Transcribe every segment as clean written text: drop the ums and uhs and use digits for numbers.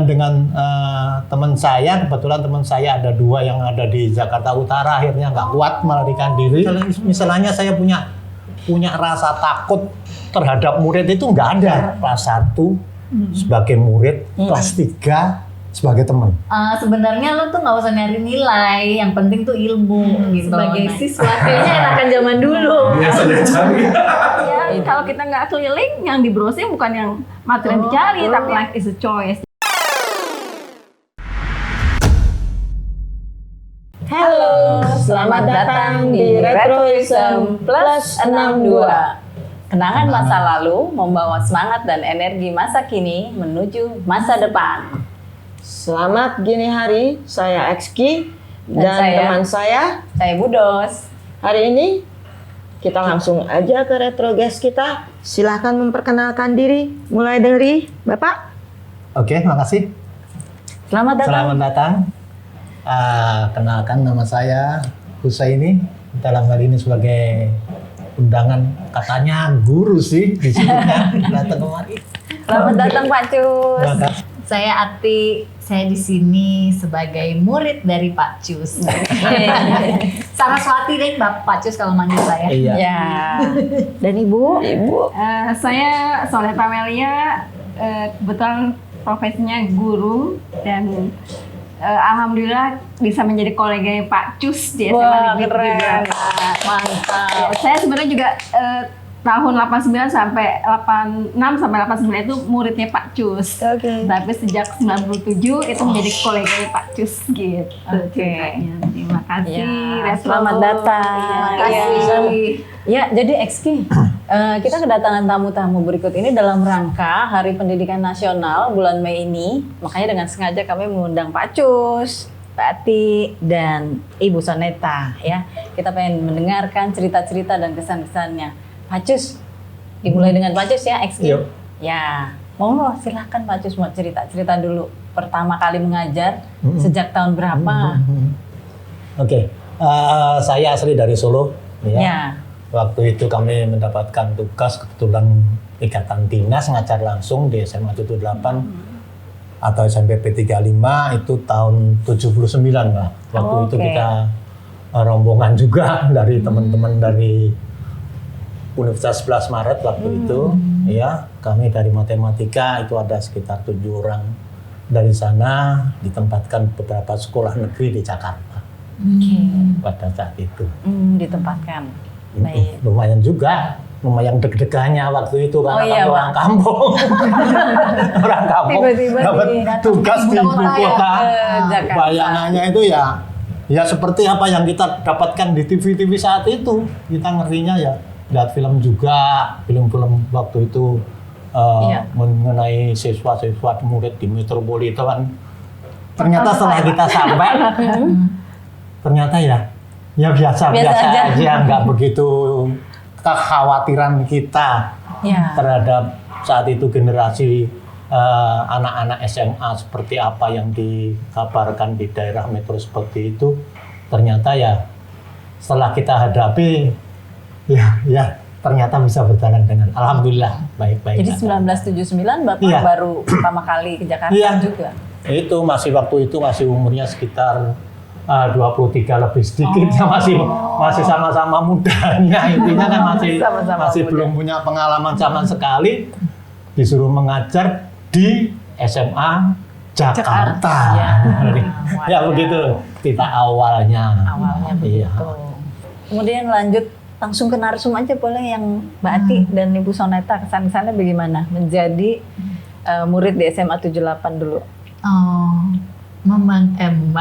dengan teman saya, kebetulan teman saya ada 2 yang ada di Jakarta Utara, akhirnya nggak kuat melarikan diri. Misalnya saya punya rasa takut terhadap murid itu nggak ada. Kelas 1 sebagai murid, kelas 3 sebagai teman. Sebenarnya lo tuh nggak usah nyari nilai, yang penting tuh ilmu gitu. Sebagai siswa kayaknya enakan zaman dulu. Biasanya cari. Ya, kalau kita nggak keliling, yang di browsing bukan yang materi yang dicari, tapi life is a choice. Halo, selamat datang di Retroism Plus 62. Kenangan masa lalu membawa semangat dan energi masa kini menuju masa depan. Selamat gini hari, saya Exki dan teman saya Budos. Hari ini kita langsung aja ke retro guest kita. Silahkan memperkenalkan diri, mulai dari Bapak. Oke, makasih. Selamat datang. Selamat datang. Kenalkan nama saya Husaini. Dalam hal ini sebagai undangan, katanya guru sih disebutnya datang kemari. Selamat datang Pak Cus. Selamat. Saya Ati, saya di sini sebagai murid dari Pak Cus. Saraswati deh Pak Cus kalau manggil saya. Iya. Ya. Dan Ibu? Saya Soleh Pamelia, kebetulan profesinya guru dan alhamdulillah bisa menjadi koleganya Pak Cus di SMA Wah, Negeri keren. 17. Mantap. Saya sebenarnya juga tahun 89 sampai 86 sampai 89 itu muridnya Pak Cus. Oke. Tapi sejak 97 itu menjadi koleganya Pak Cus gitu. Oke. ceritanya. Terima kasih. Ya, Retro. selamat datang. Terima kasih. Ya, jadi Exki, kita kedatangan tamu-tamu berikut ini dalam rangka Hari Pendidikan Nasional bulan Mei ini. Makanya dengan sengaja kami mengundang Pak Cus, Mbak Ati, dan Ibu Soneta. Ya, kita pengen mendengarkan cerita-cerita dan kesan-kesannya. Pak Cus, dimulai dengan Pak Cus ya, Exki. Yuk. Ya, monggo silahkan Pak Cus mau cerita-cerita dulu. Pertama kali mengajar sejak tahun berapa? Oke, saya asli dari Solo. Ya. Waktu itu kami mendapatkan tugas, kebetulan ikatan dinas ngajar langsung di SMA 78 atau SMP P35 itu tahun 79 Mbak. Waktu itu kita rombongan juga dari teman-teman dari Universitas 11 Maret waktu itu, ya kami dari matematika itu ada sekitar 7 orang. Dari sana ditempatkan beberapa sekolah negeri di Jakarta pada saat itu. Ditempatkan. Baik. Lumayan juga, lumayan deg-degannya waktu itu karena iya, kami orang kampung. Orang kampung Tiba-tiba dapat tugas di ibu kota. Jakarta. Bayangannya itu ya seperti apa yang kita dapatkan di TV-TV saat itu. Kita ngertinya ya lihat film juga, film-film waktu itu mengenai siswa-siswa murid di metropolitan. Ternyata setelah kita sampai, ternyata ya biasa aja, nggak begitu kekhawatiran kita terhadap saat itu generasi anak-anak SMA seperti apa yang dikabarkan di daerah metro seperti itu. Ternyata ya setelah kita hadapi, ya ternyata bisa berjalan dengan alhamdulillah baik-baik. Jadi 1979 Bapak baru pertama kali ke Jakarta juga? Itu waktu itu masih umurnya sekitar 23 lebih sedikit, masih sama-sama mudanya, intinya kan masih belum punya pengalaman sama sekali, disuruh mengajar di SMA Jakarta. Ya begitu kita awalnya begitu. Kemudian lanjut langsung ke narsum aja boleh, yang Mbak Ati dan Ibu Soneta kesan-kesannya bagaimana menjadi murid di SMA 78 dulu? Membanggakan.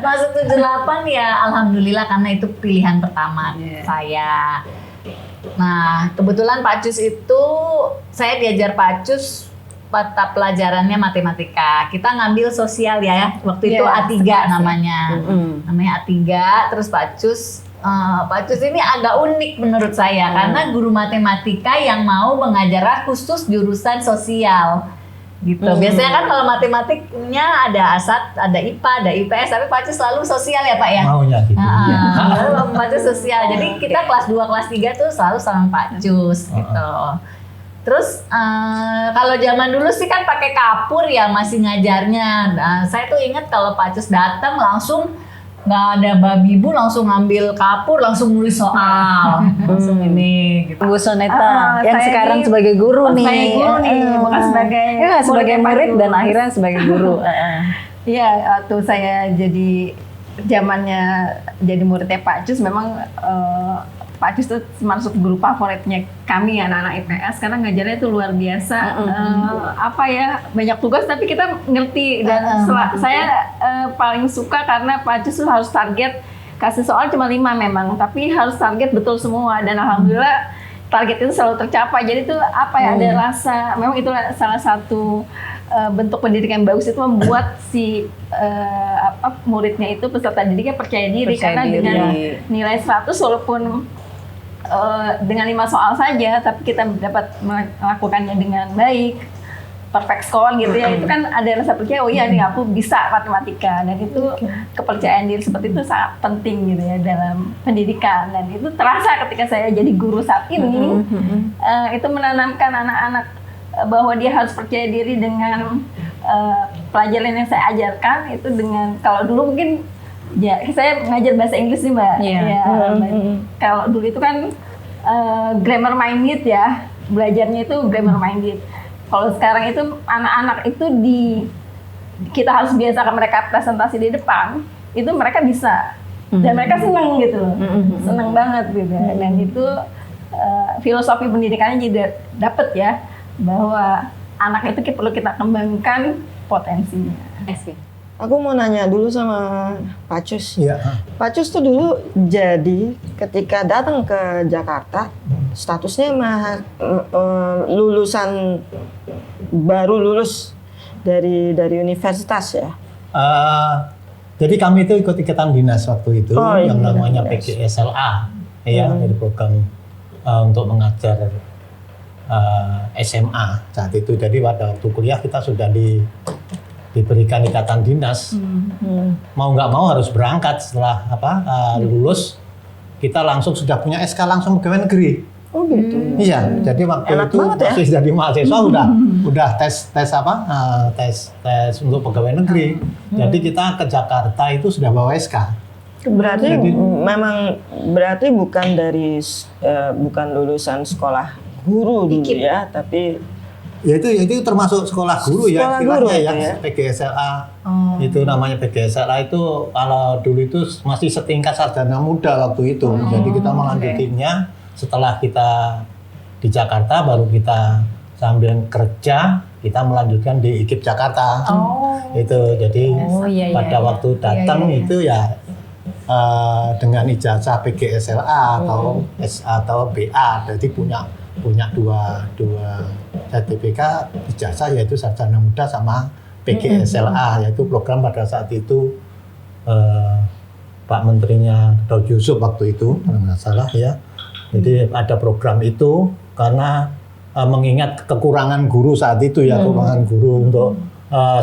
Masuk 78 ya alhamdulillah karena itu pilihan pertama saya. Nah kebetulan Pak Cus itu, saya diajar Pak Cus mata pelajarannya matematika. Kita ngambil sosial ya, waktu itu A3 namanya. Namanya A3, terus Pak Cus ini agak unik menurut saya karena guru matematika yang mau mengajar khusus jurusan sosial. Gitu. Biasanya kan kalau matematiknya ada ASAT, ada IPA, ada IPS, tapi Pak Cus selalu sosial ya Pak ya? Maunya gitu. Pak Cus sosial. Jadi kita kelas 2, kelas 3 tuh selalu sama Pak Cus gitu. Terus kalau zaman dulu sih kan pakai kapur ya masih ngajarnya. Nah, saya tuh ingat kalau Pak Cus datang langsung nggak ada babi ibu, langsung ngambil kapur, langsung nulis soal, langsung ini. Gitu. Bu Soneta yang saya sekarang ini- sebagai guru nih. Sebagai guru nih, bukan sebagai sebagai murid murid Pak dan Cus. akhirnya sebagai guru. Iya, waktu saya jadi zamannya jadi muridnya Pak Cus, memang Pak Cus tuh masuk guru favoritnya kami anak-anak IPS karena ngajarnya itu luar biasa. Apa ya, banyak tugas tapi kita ngerti dan saya paling suka karena Pak Cus tuh harus target kasih soal cuma 5 memang, tapi harus target betul semua dan alhamdulillah target itu selalu tercapai. Jadi itu apa ya, ada rasa, memang itu salah satu bentuk pendidikan yang bagus, itu membuat si muridnya itu, peserta didiknya percaya diri. Percaya Karena diri. dengan nilai 100 walaupun dengan 5 soal saja, tapi kita dapat melakukannya dengan baik, perfect score gitu ya, itu kan ada rasa percaya, oh iya nih aku bisa matematika, dan itu kepercayaan diri seperti itu sangat penting gitu ya dalam pendidikan, dan itu terasa ketika saya jadi guru saat ini. Itu menanamkan anak-anak bahwa dia harus percaya diri dengan pelajaran yang saya ajarkan. Itu dengan, kalau dulu mungkin ya saya ngajar bahasa Inggris nih Mbak. Iya. Ya, kalau dulu itu kan grammar minded ya, belajarnya itu grammar minded. Kalau sekarang itu anak-anak itu kita harus biasakan mereka presentasi di depan, itu mereka bisa dan mereka seneng gitu loh, seneng banget gitu. Dan itu filosofi pendidikannya juga dapet ya, bahwa anak itu perlu kita kembangkan potensinya. Aku mau nanya dulu sama Pak Cus. Iya. Pak Cus tuh dulu jadi ketika datang ke Jakarta, statusnya lulusan baru lulus dari universitas ya. Jadi kami itu ikut-ikutan dinas waktu itu Oh, yang iya, namanya dinas. PGSLA, ya, dari program untuk mengajar SMA saat itu. Jadi pada waktu kuliah kita sudah diberikan ikatan dinas, mau nggak mau harus berangkat setelah lulus, kita langsung sudah punya SK langsung pegawai negeri. Oh gitu. Iya, jadi waktu Enak itu banget ya. masih jadi mahasiswa udah tes untuk pegawai negeri. Jadi kita ke Jakarta itu sudah bawa SK. Berarti Jadi- memang berarti bukan lulusan sekolah guru dulu ya, tapi Ya itu termasuk sekolah guru ya, Sekolah guru istilahnya itu ya, ya. PGSLA. Itu namanya PGSLA itu kalau dulu itu masih setingkat sarjana muda waktu itu. Jadi kita melanjutinya setelah kita di Jakarta, baru kita sambil kerja kita melanjutkan di IKIP Jakarta. Itu jadi pada waktu datang itu ya dengan ijazah PGSLA atau BA, jadi punya dua sertifikat ijazah, yaitu sarjana muda sama PGSLA, yaitu program pada saat itu Pak Menterinya Daud Yusuf waktu itu kalau nggak salah ya. Jadi ada program itu karena mengingat kekurangan guru saat itu ya, kekurangan guru untuk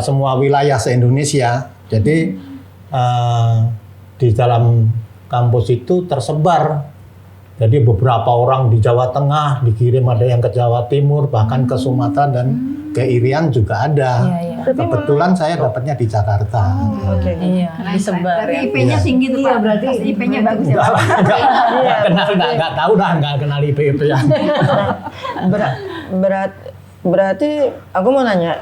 semua wilayah se-Indonesia. Jadi di dalam kampus itu tersebar. Jadi beberapa orang di Jawa Tengah dikirim, ada yang ke Jawa Timur, bahkan ke Sumatera dan ke Irian juga ada. Kebetulan saya dapatnya di Jakarta. oke. Iya, disebar Berarti ya. IP-nya tinggi tuh Pak. berarti Pasti IP-nya bagus ya Pak. Nggak tahu dah, nggak kenal IP ya. Berarti aku mau nanya,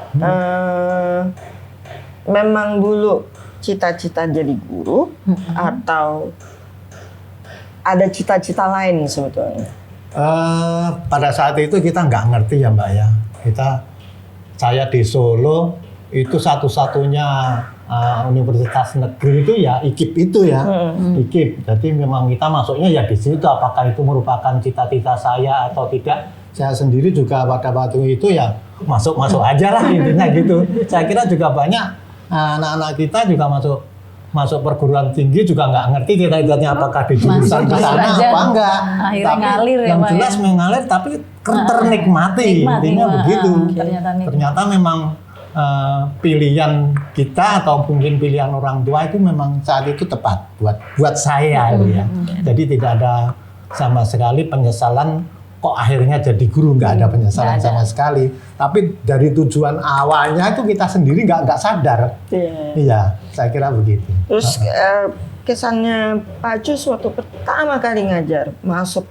memang dulu cita-cita jadi guru atau ada cita-cita lain sebetulnya? Pada saat itu kita nggak ngerti ya Mbak ya. Saya di Solo itu satu-satunya universitas negeri itu ya IKIP itu ya. IKIP. Jadi memang kita masuknya ya di situ. Apakah itu merupakan cita-cita saya atau tidak? Saya sendiri juga pada waktu itu ya masuk aja lah intinya gitu. Saya kira juga banyak anak-anak kita juga masuk perguruan tinggi juga nggak ngerti cita-citanya apakah di jurusan ke sana apa enggak. Akhirnya Tapi ngalir ya, yang Pak, jelas ya. mengalir tapi ternikmati. Intinya begitu. Ternyata memang pilihan kita atau mungkin pilihan orang tua itu memang saat itu tepat buat saya itu ya. Jadi tidak ada sama sekali penyesalan kok akhirnya jadi guru, nggak ada penyesalan Nggak ada. sama sekali. Tapi dari tujuan awalnya itu kita sendiri nggak sadar. Iya, saya kira begitu. Terus kesannya Pak Cus waktu pertama kali ngajar, masuk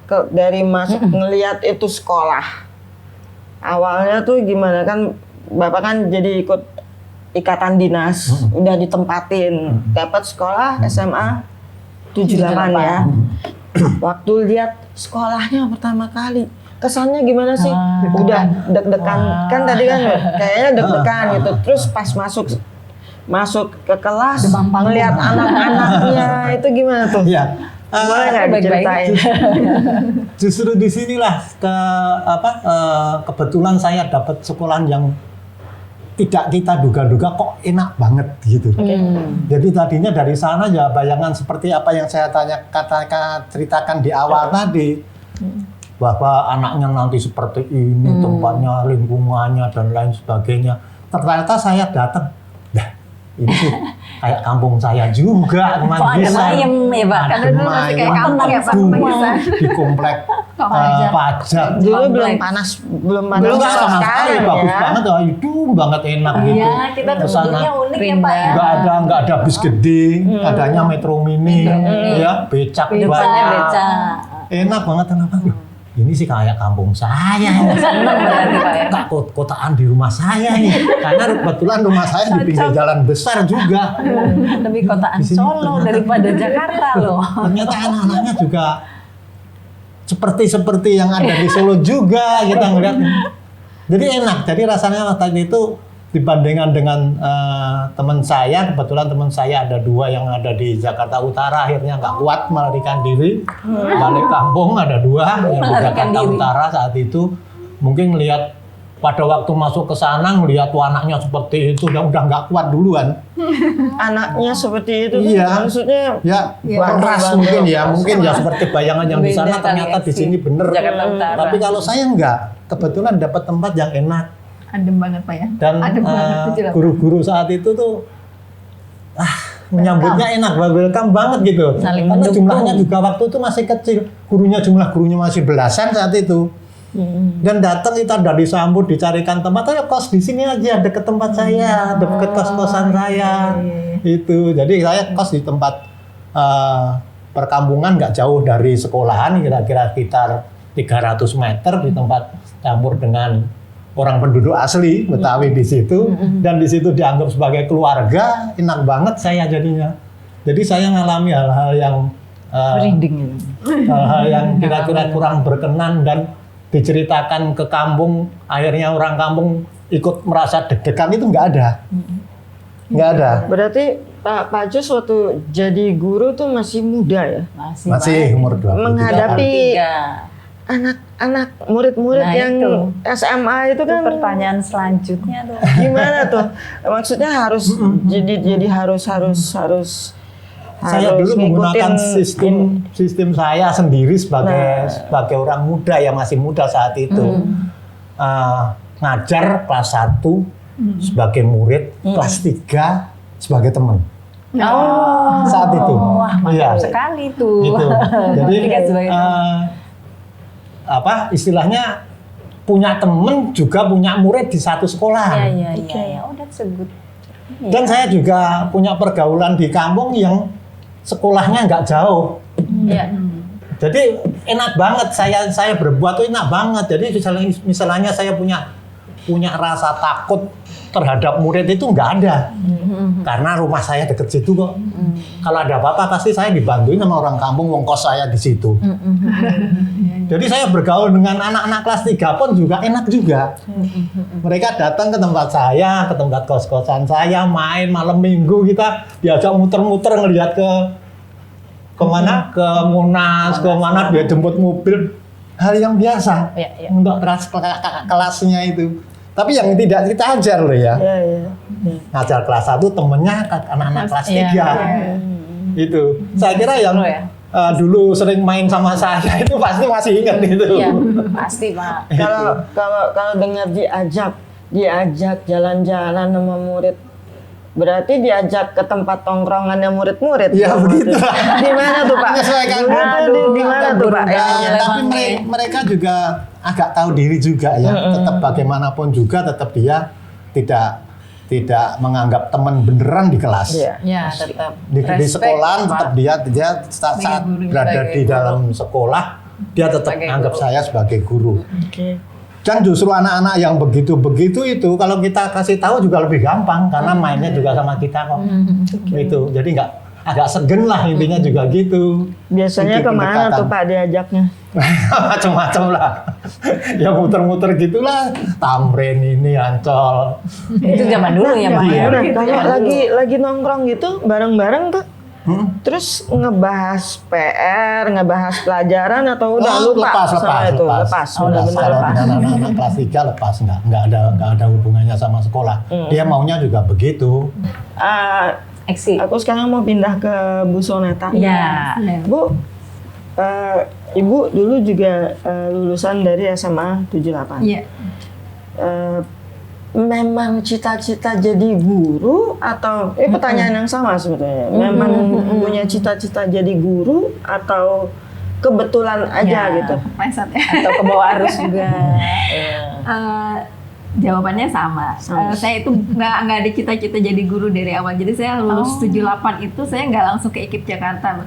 ngelihat itu sekolah. Awalnya tuh gimana, kan Bapak kan jadi ikut ikatan dinas, udah ditempatin, dapat sekolah SMA 78 ya. Waktu lihat sekolahnya pertama kali, kesannya gimana sih? Udah deg-degan, kan tadi kan kayaknya deg-degan gitu. Terus pas masuk ke kelas, melihat anak-anaknya itu gimana tuh? Iya. Boleh nggak diceritain? Justru di sinilah kebetulan saya dapat sekolah yang tidak kita duga-duga kok enak banget gitu. Jadi tadinya dari sana ya bayangan seperti apa yang saya ceritakan di awal tadi, bahwa anaknya nanti seperti ini, tempatnya, lingkungannya dan lain sebagainya. Ternyata saya datang, ini sih kayak kampung saya juga, Kok ada ayem ya Pak? Karena dulu masih kayak kampung ya Pak, di komplek pajak. Dulu belum panas Belum sama sekali, bagus banget, hidung banget, enak gitu. Iya, kita tuh Kesana. bentuknya unik ya Pak ya. Nggak ada bis gede, adanya metro mini, ya becak Depannya banyak. beca. Enak banget, kenapa? Ini sih kayak kampung saya. Seneng berarti Pak ya. Kak, kotaan di rumah saya nih. Karena kebetulan rumah saya di pinggir jalan besar juga. Lebih kotaan Di sini Solo daripada Jakarta loh. Ternyata anak-anaknya juga seperti yang ada di Solo juga, kita ngeliat. Jadi enak. Jadi rasanya tadi itu dibandingkan dengan teman saya, kebetulan teman saya ada 2 yang ada di Jakarta Utara, akhirnya nggak kuat melarikan diri, balik kampung. Ada 2 yang di Jakarta Utara saat itu, mungkin lihat pada waktu masuk ke sana ngelihat anaknya seperti itu, udah nggak kuat duluan. Anaknya seperti itu, Iya. maksudnya Ya, keras mungkin ya, seperti bayangan yang di sana, Beda kali ternyata ya di sih. sini bener. Jakarta Utara. Tapi kalau saya enggak, kebetulan dapat tempat yang enak. Adem banget Pak ya. Dan Adem banget tuh jelas. guru-guru saat itu tuh menyambutnya enak, welcome banget gitu. Saling Karena mendukung. jumlahnya juga waktu itu masih kecil, jumlah gurunya masih belasan saat itu. Dan datang kita udah disambut, dicarikan tempat, ayo kos di sini aja deket tempat saya, deket kos-kosan saya. Itu, jadi saya kos di tempat perkampungan nggak jauh dari sekolahan, kira-kira sekitar 300 meter, di tempat campur dengan orang penduduk asli Betawi di situ, dan di situ dianggap sebagai keluarga, enak banget saya jadinya. Jadi saya ngalami hal-hal yang Merinding. hal-hal yang kira-kira kurang berkenan dan diceritakan ke kampung, akhirnya orang kampung ikut merasa deg-degan, itu nggak ada. Nggak ada. berarti Pak Cus waktu jadi guru tuh masih muda ya, Masih umur 23 menghadapi Tiga. anak-anak murid-murid Nah, yang itu. SMA itu kan Pertanyaan selanjutnya tuh. gimana tuh? Maksudnya harus jadi harus Saya dulu menggunakan sistem saya sendiri sebagai orang muda yang masih muda saat itu. Ngajar kelas 1 sebagai murid, kelas 3 sebagai teman. Saat itu. Wah, mantap Iya. sekali tuh. Gitu. Jadi Tiga sebagai istilahnya punya temen juga punya murid di satu sekolah. Iya. Oh, that's a good. Dan saya juga punya pergaulan di kampung yang sekolahnya nggak jauh. Iya. Jadi enak banget, saya berbuat tuh enak banget. Jadi misalnya saya punya rasa takut terhadap murid itu nggak ada. Karena rumah saya deket situ kok. Kalau ada apa-apa pasti saya dibantuin sama orang kampung, wong kos saya di situ. Jadi saya bergaul dengan anak-anak kelas 3 pun juga enak juga. Mereka datang ke tempat saya, ke tempat kos-kosan saya, main malam minggu, kita diajak muter-muter ngelihat ke mana, ke Monas, ke mana, dia jemput mobil, hal yang biasa untuk kelasnya itu. Tapi yang tidak kita ajar loh ya. Ngajar kelas 1 temennya anak-anak kelas 3. Itu. Saya kira yang dulu sering main sama saya itu pasti masih ingat itu. Iya, pasti Pak. Kalau dengar diajak jalan-jalan sama murid berarti diajak ke tempat tongkrongannya murid-murid. Ya begitu. Di mana tuh Pak? Menyesuaikan. Dulu tuh di mana tuh Pak? Tapi mereka juga agak tahu diri juga ya. Tetap bagaimanapun juga tetap dia tidak menganggap teman beneran di kelas. Iya. Ya, tetap. Di sekolah tetap dia saat berada di dalam sekolah dia tetap anggap saya sebagai guru. Dan justru anak-anak yang begitu-begitu itu kalau kita kasih tahu juga lebih gampang karena mainnya juga sama kita kok. Itu. Jadi nggak agak segen lah intinya juga gitu. Biasanya Itu kemana pendekatan. tuh Pak diajaknya? Macam-macam lah. Ya muter-muter gitulah. Tamrin ini Ancol. Itu zaman dulu ya, Pak. Iya. Kalau lagi nongkrong gitu bareng-bareng Pak. Terus ngebahas PR, ngebahas pelajaran atau udah lupa soal itu? Lepas. Udah kalau dengan anak-anak kelas 3 lepas nggak ada hubungannya sama sekolah. Dia maunya juga begitu. Eksi. Aku sekarang mau pindah ke Bu Sonata. Ya. Bu, Ibu dulu juga lulusan dari SMA 78. Iya. Memang cita-cita jadi guru atau pertanyaan yang sama sebetulnya. Memang punya cita-cita jadi guru atau kebetulan aja gitu. Pleset ya. Atau ke bawah arus juga. Jawabannya sama. Saya itu nggak ada cita-cita jadi guru dari awal. Jadi saya lulus 78 itu saya nggak langsung ke IKIP Jakarta.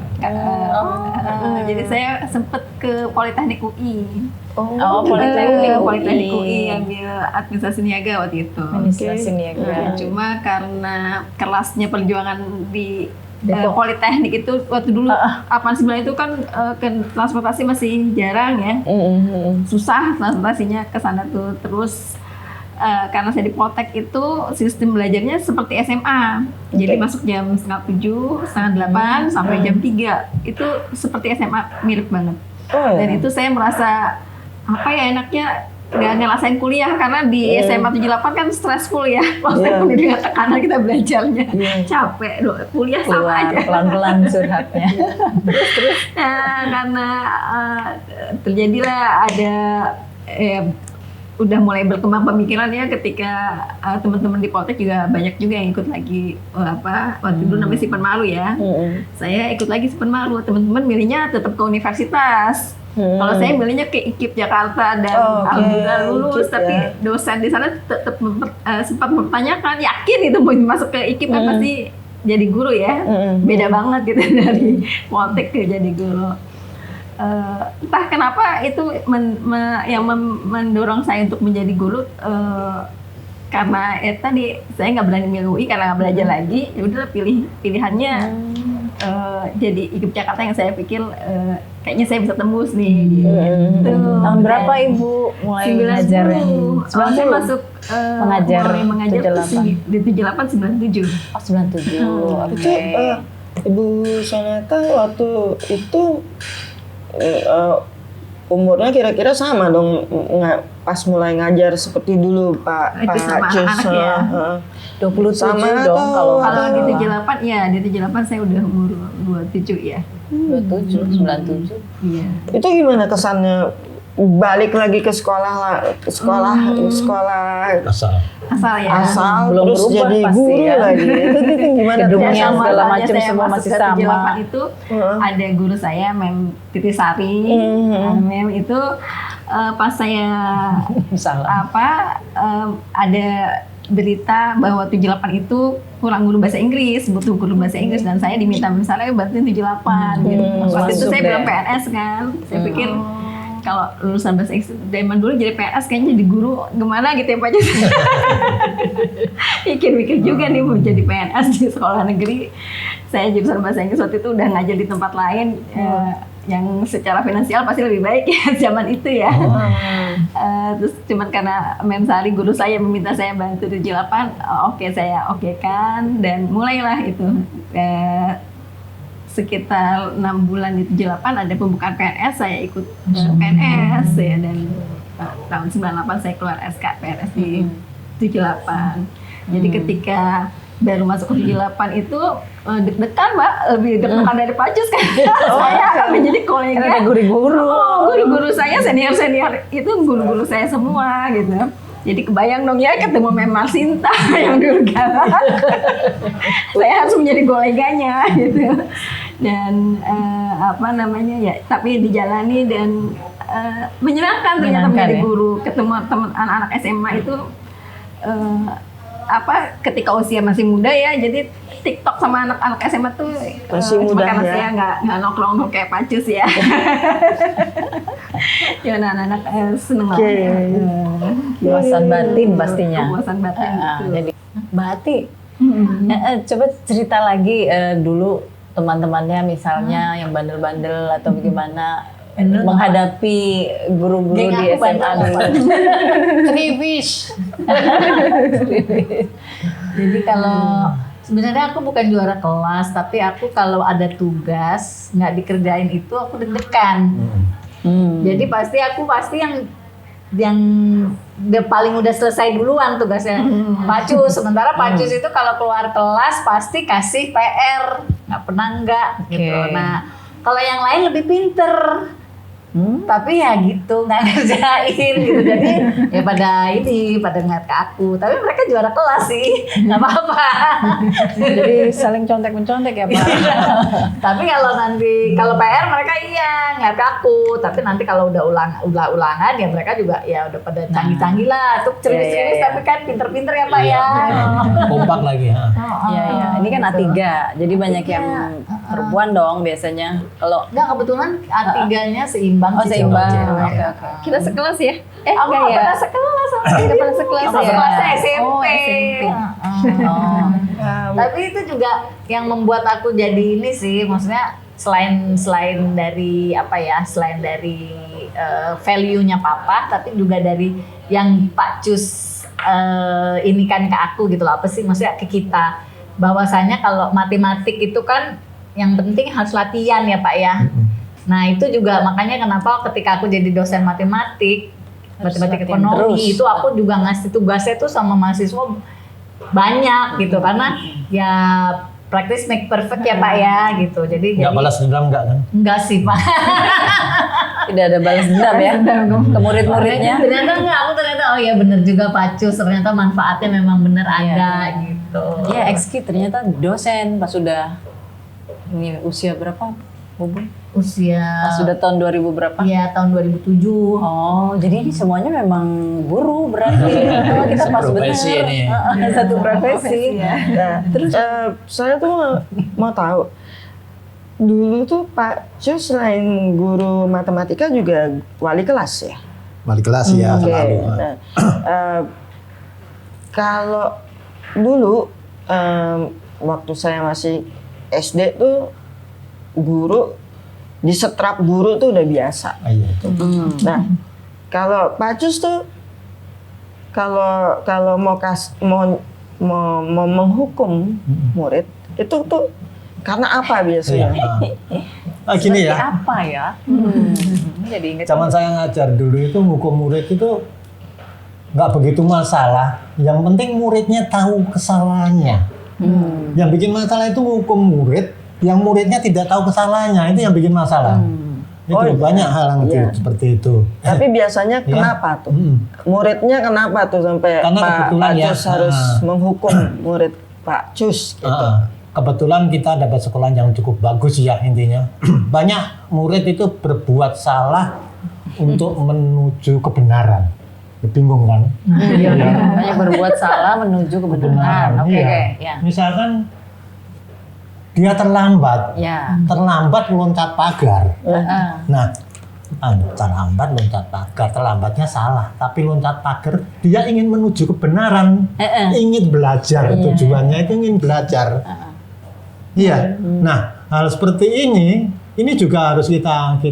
Jadi saya sempet ke Politeknik UI. Politeknik UI ambil administrasi niaga waktu itu. Administrasi niaga. Cuma karena kerasnya perjuangan di Politeknik itu waktu dulu 89 itu kan transportasi masih jarang ya. Susah transportasinya ke sana tuh. Terus karena saya di Poltek itu sistem belajarnya seperti SMA. Jadi masuk jam 6:30, 7:30, 8 sampai jam 3. Itu seperti SMA, mirip banget. Dan itu saya merasa apa ya enaknya nggak ngerasain kuliah karena di SMA 78 kan stressful ya. Maksudnya dengan tekanan kita belajarnya. Capek, kuliah sama aja. Pelan-pelan curhatnya. Terus karena terjadilah ada udah mulai berkembang pemikirannya ketika teman-teman di Poltek juga banyak juga yang ikut lagi waktu dulu namanya Simpan Malu ya. Saya ikut lagi Simpan Malu. Teman-teman milihnya tetap ke universitas. Kalau saya milihnya ke IKIP Jakarta dan alhamdulillah lulus. Tapi dosen di sana tetap sempat mempertanyakan, yakin itu mau masuk ke IKIP kan pasti jadi guru ya. Beda banget gitu dari Poltek ke jadi guru. Entah kenapa itu yang mendorong saya untuk menjadi guru karena tadi saya nggak berani milih UI karena nggak belajar lagi. Ya udah pilihannya jadi IKIP Jakarta yang saya pikir kayaknya saya bisa tembus nih. Gitu. Tahun berapa Ibu mulai mengajar? Saya masuk mengajar di 78 97. Oh 97. Itu Ibu Sonata waktu itu umurnya kira-kira sama dong pas mulai ngajar seperti dulu Pak sama Cus. anak ya. 27 sama dong kalau di 78 ya, di 78 saya udah umur 27 ya. 27, 97. Iya. Itu gimana kesannya balik lagi ke sekolah Asal ya. asal Belum terus berubah jadi pasti guru ya. lagi. Itu gimana tuh? Gedungnya Sama segala halnya macam saya semua masuk masih ke sama. 78 itu ada guru saya Mem Titisari. Mem itu pas saya Salah. ada berita bahwa 78 itu kurang guru bahasa Inggris, butuh guru bahasa Inggris dan saya diminta misalnya bantuin 78 gitu. Waktu itu saya belum PNS kan. Saya pikir kalau lulusan bahasa Inggris zaman dulu jadi PNS kayaknya jadi guru gimana gitu ya Pak Jus. Mikir-mikir juga nih mau jadi PNS di sekolah negeri. Saya jurusan bahasa Inggris waktu itu udah ngajar di tempat lain yang secara finansial pasti lebih baik ya zaman itu ya. Terus cuman karena Mem Sari guru saya meminta saya bantu 78, saya okekan dan mulailah itu. Sekitar 6 bulan di 78 ada pembukaan PNS, saya ikut PNS ya, dan tahun 98 saya keluar SK PNS di 78. Jadi ketika baru masuk ke 78 itu deg-degan Mbak, lebih deg-degan dari Pak Jus kan. Saya akan menjadi kolega. Ada guru-guru. Guru-guru saya senior itu guru-guru saya semua gitu. Jadi kebayang dong ya ketemu Memar Sinta yang dulu galak. Saya harus menjadi koleganya gitu. Dan apa namanya ya, tapi dijalani dan menyenangkan ternyata menjadi ya? guru, ketemu teman anak-anak SMA itu apa ketika usia masih muda ya, jadi TikTok sama anak-anak SMA tuh Masih muda karena ya. saya nggak nongkrong kayak Pacus ya. Ya anak-anak seneng Oke. lah. Kepuasan batin pastinya. Kepuasan batin. betul. Jadi berarti coba cerita lagi dulu teman-temannya misalnya yang bandel-bandel atau bagaimana menghadapi guru-guru Geng di aku SMA bandel. dulu. Kriwis. Jadi kalau sebenarnya aku bukan juara kelas, tapi aku kalau ada tugas nggak dikerjain itu aku deg-degan. Jadi pasti yang udah paling udah selesai duluan tugasnya Pacus. Sementara Pacus itu kalau keluar kelas pasti kasih PR, nggak pernah enggak gitu. Oke. Nah kalau yang lain lebih pinter. Tapi ya gitu nggak ngerjain gitu, jadi ya pada ngeliat ke aku, tapi mereka juara kelas sih, nggak apa-apa. Jadi saling contek-mencontek ya Pak. Tapi kalau PR mereka iya ngeliat ke aku, tapi nanti kalau udah ulangan ya mereka juga ya udah pada canggih-canggih lah, tuh cermis-cermis Iya. tapi kan pinter-pinter ya Pak ya. Kompak lagi. Ha. Iya iya. Ini kan A3, jadi banyak yang perempuan dong biasanya. Kalau Enggak, kebetulan A3-nya seimbang oh sih, seimbang. cewek. Oke oke. Kita sekelas ya? Aku enggak nggak ya? pernah sekelas sama Nggak pernah sekelas Aku ya? sekelasnya SMP. Oh, SMP. Oh. Tapi itu juga yang membuat aku jadi ini sih, maksudnya selain dari apa ya, selain dari value-nya papa, tapi juga dari yang Pak Cus ini kan ke aku gitu loh, apa sih maksudnya ke kita, bahwasanya kalau matematik itu kan yang penting harus latihan ya Pak ya. Nah itu juga makanya kenapa ketika aku jadi dosen matematik latihan ekonomi terus. itu aku juga ngasih tugasnya tuh sama mahasiswa banyak gitu, karena ya practice make perfect ya Pak ya gitu. Jadi Nggak balas dendam nggak kan? enggak sih Pak. tidak ada balas dendam ya ke murid-muridnya. Ternyata enggak, aku ternyata oh ya bener juga Pacus, ternyata manfaatnya memang bener ada gitu. Iya, Exki ternyata dosen pas sudah ini usia berapa, Bubun? Usia Pas sudah tahun 2000 berapa? ya tahun 2007. Oh, jadi ini semuanya memang guru berarti. Oh, kita pas Seprofesi benar. ini. Satu profesi. Nah, terus saya tuh mau tahu dulu tuh Pak Cus selain guru matematika juga wali kelas ya. Wali kelas ya Oke. selalu. Nah, kalau dulu waktu saya masih SD tuh guru di setrap guru tuh udah biasa. Iya itu. Nah, kalau Pak Cus tuh kalau mau menghukum murid itu tuh karena apa biasanya? Iya. Gini ya. Apa ya? Jadi ingat. Zaman saya ngajar dulu itu hukum murid itu nggak begitu masalah. Yang penting muridnya tahu kesalahannya. Yang bikin masalah itu hukum murid, yang muridnya tidak tahu kesalahannya, itu yang bikin masalah. Itu Oh, banyak hal yang iya. seperti itu. Tapi biasanya Ya. kenapa tuh? Hmm. Muridnya kenapa tuh sampai Karena Pak kebetulan ya, Cus harus menghukum murid Pak Cus gitu? Kebetulan kita dapat sekolah yang cukup bagus ya intinya. Banyak murid itu berbuat salah untuk menuju kebenaran. Ya, bingung kan? Iya, banyak berbuat salah menuju kebenaran. Oke, Iya. oke, ya. Misalkan dia terlambat, Ya. terlambat loncat pagar. Heeh. Nah, terlambat loncat pagar, terlambatnya salah. Tapi loncat pagar, dia ingin menuju kebenaran, ingin belajar. Tujuannya itu ingin belajar. Iya. Nah, hal seperti ini juga harus kita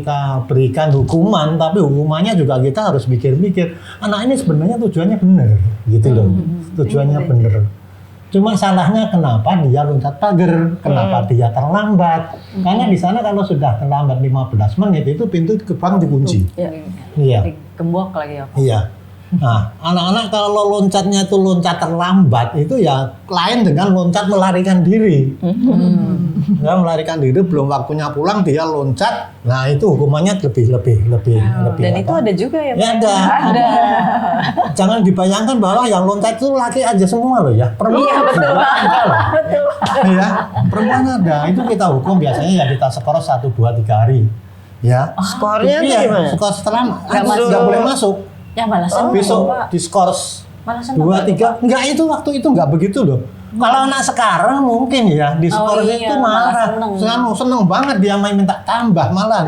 berikan hukuman. Tapi hukumannya juga kita harus mikir-mikir. Anak ini sebenarnya tujuannya benar, gitu loh. Tujuannya benar. Cuma salahnya kenapa dia loncat pagar, kenapa dia terlambat. Karena di sana kalau sudah terlambat 15 menit itu pintu gerbang dikunci. Iya. Gembok lagi ya. Iya. Nah, anak-anak kalau loncatnya itu loncat terlambat itu ya lain dengan loncat melarikan diri. Ya, melarikan diri belum waktunya pulang dia loncat. Nah, itu hukumannya lebih Dan itu apa? ada juga ya? Ya Pak? ada. Jangan dibayangkan bahwa yang loncat itu laki aja semua loh ya. Perempuan betul. juga ada loh. Betul. Ya, perempuan ada. Itu kita hukum biasanya ya kita skor 1, 2, 3 hari. Ya. Skornya tuh Iya, gimana? skor setelah masuk. nggak boleh masuk. Ya balasan Besok Pak. di skor Balasan 2, 3. Enggak, itu waktu itu enggak begitu loh. Kalau anak sekarang mungkin ya di skor iya, itu malah marah. Seneng banget dia main minta tambah malah.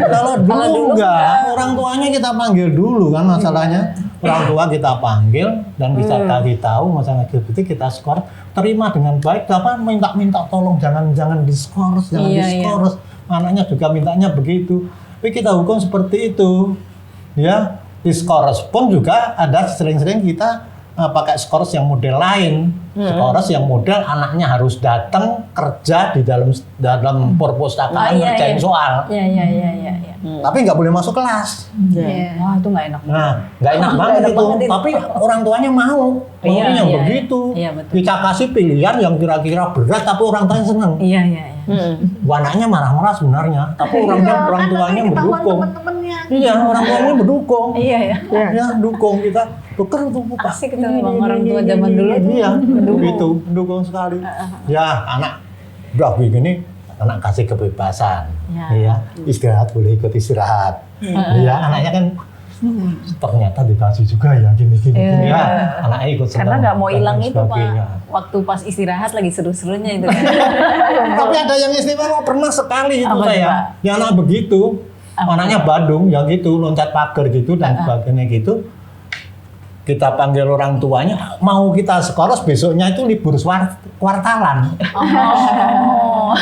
Kalau dulu enggak, orang tuanya kita panggil dulu kan masalahnya. Orang tua kita panggil dan kita kasih tahu masalah LGBT kita skor, terima dengan baik. Apa minta tolong jangan diskor, jangan Iya, diskor. Anaknya juga mintanya begitu. Tapi kita hukum seperti itu. Ya, diskors pun juga ada sering-sering kita pakai skors yang model lain. Skors yang model anaknya harus datang kerja di dalam perpustakaan ngerjain soal. Iya. Tapi nggak boleh masuk kelas. Wah, itu nggak enak. Nah, nggak enak banget itu. Tapi orang tuanya mau. Maunya Iya, begitu. iya, betul. Kita kasih pilihan yang kira-kira berat tapi orang tuanya seneng. Iya. Anaknya marah-marah sebenarnya, tapi orang tuanya mendukung. Temen-temennya. Iya, orang tuanya mendukung. Iya. Ya, dukung kita. Tuker tuh Pak. Asik itu memang orang tua zaman dulu tuh. Iya, begitu, mendukung sekali. Ya, anak udah begini, anak kasih kebebasan. Ya. Iya, istirahat boleh ikut istirahat. Iya, anaknya kan ternyata dikasih juga ya gini. Ya, anaknya ikut senang. Karena nggak mau dan hilang lain itu Pak. sebagainya. Waktu pas istirahat lagi seru-serunya itu kan. Tapi ada yang istimewa pernah sekali itu Apa tuh, saya. Pak? Yang anak begitu, anaknya Badung, yang gitu loncat pagar gitu dan sebagainya gitu. Kita panggil orang tuanya, mau kita sekoros besoknya itu libur kuartalan. Aduh,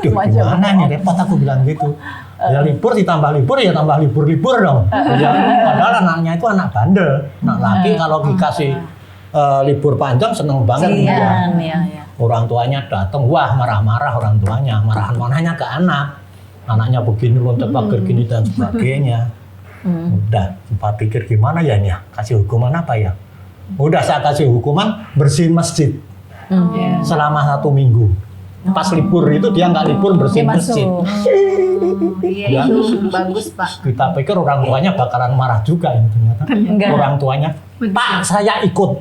gimana nih repot aku bilang gitu. Ya libur ditambah libur ya tambah libur dong. Ya, padahal anaknya itu anak bandel. Anak laki kalau dikasih libur panjang seneng banget dia. Iya. Orang tuanya datang, wah marah-marah orang tuanya, marahan-marahnya ke anak. Anaknya begini loncat pagar gini dan sebagainya. Udah, Pak pikir gimana ya ini ya? Kasih hukuman apa ya? Udah saya kasih hukuman bersihin masjid selama 1 minggu. Pas libur itu dia nggak libur bersihin masjid. Iya, itu bagus Pak. Kita pikir orang tuanya bakalan marah juga ini ternyata. Enggak. Orang tuanya, Pak saya ikut.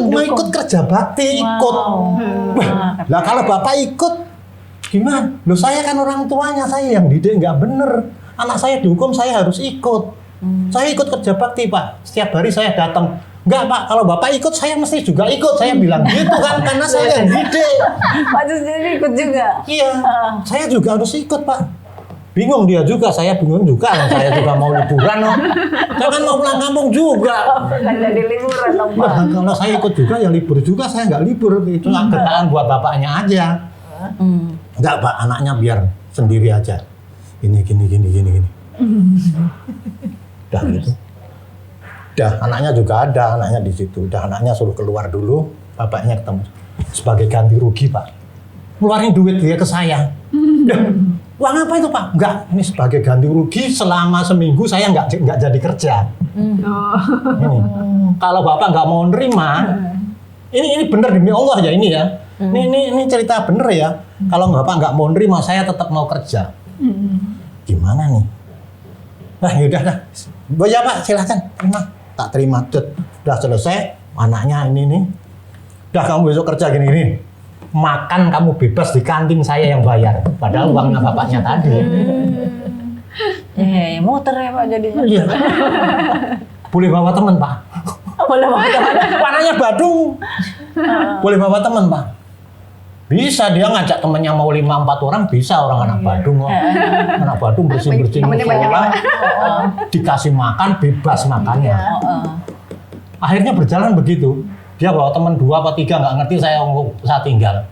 Mau ikut kerja bakti ikut. Lah kalau bapak ikut gimana? Loh saya kan orang tuanya, saya yang didik nggak bener. Anak saya dihukum, saya harus ikut. Saya ikut kerja bakti Pak. Setiap hari saya datang. Enggak Pak, kalau bapak ikut saya mesti juga ikut. Saya bilang gitu kan karena saya yang didik. Pak Jus jadi ikut juga. Iya, saya juga harus ikut Pak. Bingung dia juga, saya bingung juga. Saya juga mau liburan loh. Saya kan mau pulang kampung juga. Nggak jadi liburan dong Pak. Nah, kalau saya ikut juga, ya libur juga. Saya nggak libur. Itu ketaan buat bapaknya aja. Enggak Pak, anaknya biar sendiri aja. Gini. Udah gitu. Udah, anaknya juga ada, anaknya di situ. Udah, anaknya suruh keluar dulu. Bapaknya ketemu. Sebagai ganti rugi Pak. Ngeluarin duit dia ke saya. Uang apa itu Pak? Enggak, ini sebagai ganti rugi selama seminggu saya nggak jadi kerja. Ini. Kalau Bapak nggak mau nerima, ini bener demi Allah ya ini ya. Ini cerita bener ya. Kalau Bapak nggak mau nerima, saya tetap mau kerja. Gimana nih? Nah yaudah dah. Ya Pak, silahkan terima. Tak terima. Udah selesai, anaknya ini nih. Udah kamu besok kerja gini. Makan kamu bebas di kantin saya yang bayar. Padahal uangnya bapaknya tadi. Ya, motor ya Pak jadinya. Iya. Boleh bawa teman Pak. Boleh Pak. Warnanya Badung. Boleh bawa teman Pak. Bisa dia ngajak temennya mau 5-4 orang bisa orang anak Badung kok. Anak Badung bersih-bersih musola, dikasih makan bebas makannya. Akhirnya berjalan begitu. Dia bawa teman 2 atau 3 nggak ngerti saya tinggal.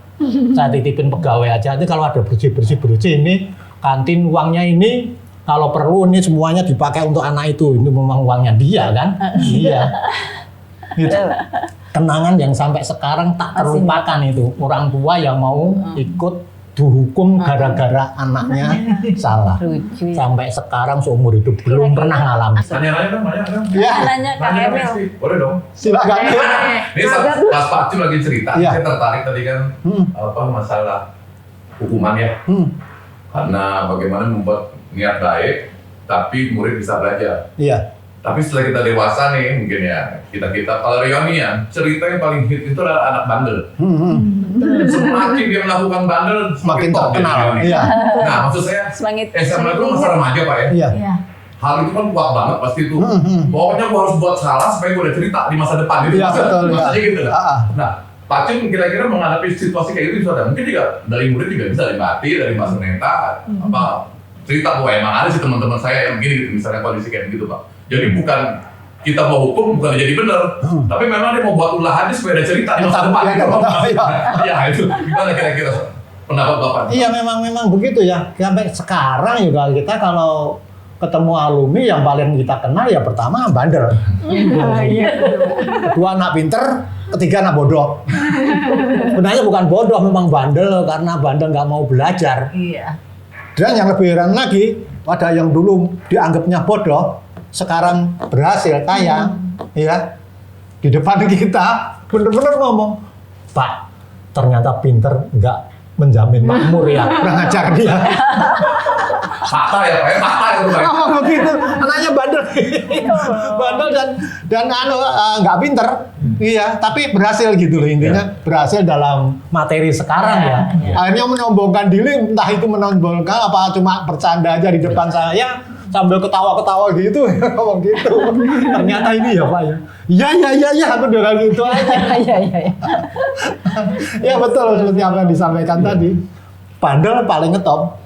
Saya titipin pegawai aja. Nanti kalau ada bersih ini kantin uangnya ini kalau perlu ini semuanya dipakai untuk anak itu. Ini memang uangnya dia kan? Iya. Gitu. Kenangan yang sampai sekarang tak terlupakan itu. Orang tua yang mau ikut dihukum gara-gara anaknya salah. Lucu. Sampai sekarang seumur hidup belum pernah ngalamin. Tanya-tanya dong, tanya dong. Ya, Nanya Kak Nanya Emil. sih, boleh dong. silakan. Ini pas Pak Cim lagi cerita, Iya. saya tertarik tadi kan masalah hukuman ya. Karena bagaimana membuat niat baik, tapi murid bisa belajar. Iya. Tapi setelah kita dewasa nih, mungkin ya kita kalau reunian, cerita yang paling hit itu adalah anak bandel. Semakin dia melakukan bandel, Semakin top dia terkenal. reunian. Iya. Nah, maksud saya Semakin SMA itu masa remaja Pak ya. Iya. Iya. Hal itu kan kuat banget pasti itu. Pokoknya gua harus buat salah supaya gua ada cerita di masa depan gitu. Iya, betul, iya. Maksudnya gitu kan. Nah, Pak Cim kira-kira menghadapi situasi kayak gitu sudah mungkin juga dari murid juga bisa dari Mbati, dari Mas Neta, apa cerita bahwa emang ada sih teman-teman saya yang begini gitu, misalnya kondisi kayak gitu Pak. Jadi bukan kita mau hukum bukan jadi benar, tapi memang dia mau buat ulah aja supaya ada cerita di masa depan gitu. Ya itu gimana kira-kira pendapat Bapak? Iya memang begitu ya. Sampai sekarang juga kita kalau ketemu alumni yang paling kita kenal ya pertama bandel. Kedua anak pinter, ketiga anak bodoh. Sebenarnya bukan bodoh, memang bandel karena bandel nggak mau belajar. Iya. Dan yang lebih heran lagi, ada yang dulu dianggapnya bodoh, sekarang berhasil kaya, ya di depan kita bener-bener ngomong, Pak, ternyata pinter nggak menjamin makmur ya, kurang ajar dia. Fakta ya Pak, fakta itu Pak. Ngomong begitu, anaknya bandel, bandel dan nggak pinter, iya, tapi berhasil gitu loh intinya, berhasil dalam materi sekarang ya. Akhirnya menyombongkan diri, entah itu menonjolkan apa cuma bercanda aja di depan saya sambil ketawa-ketawa gitu, ngomong gitu. Ternyata ini ya Pak ya. Iya, aku udah gitu aja. Iya. Ya betul seperti apa yang disampaikan tadi. Bandel paling ngetop,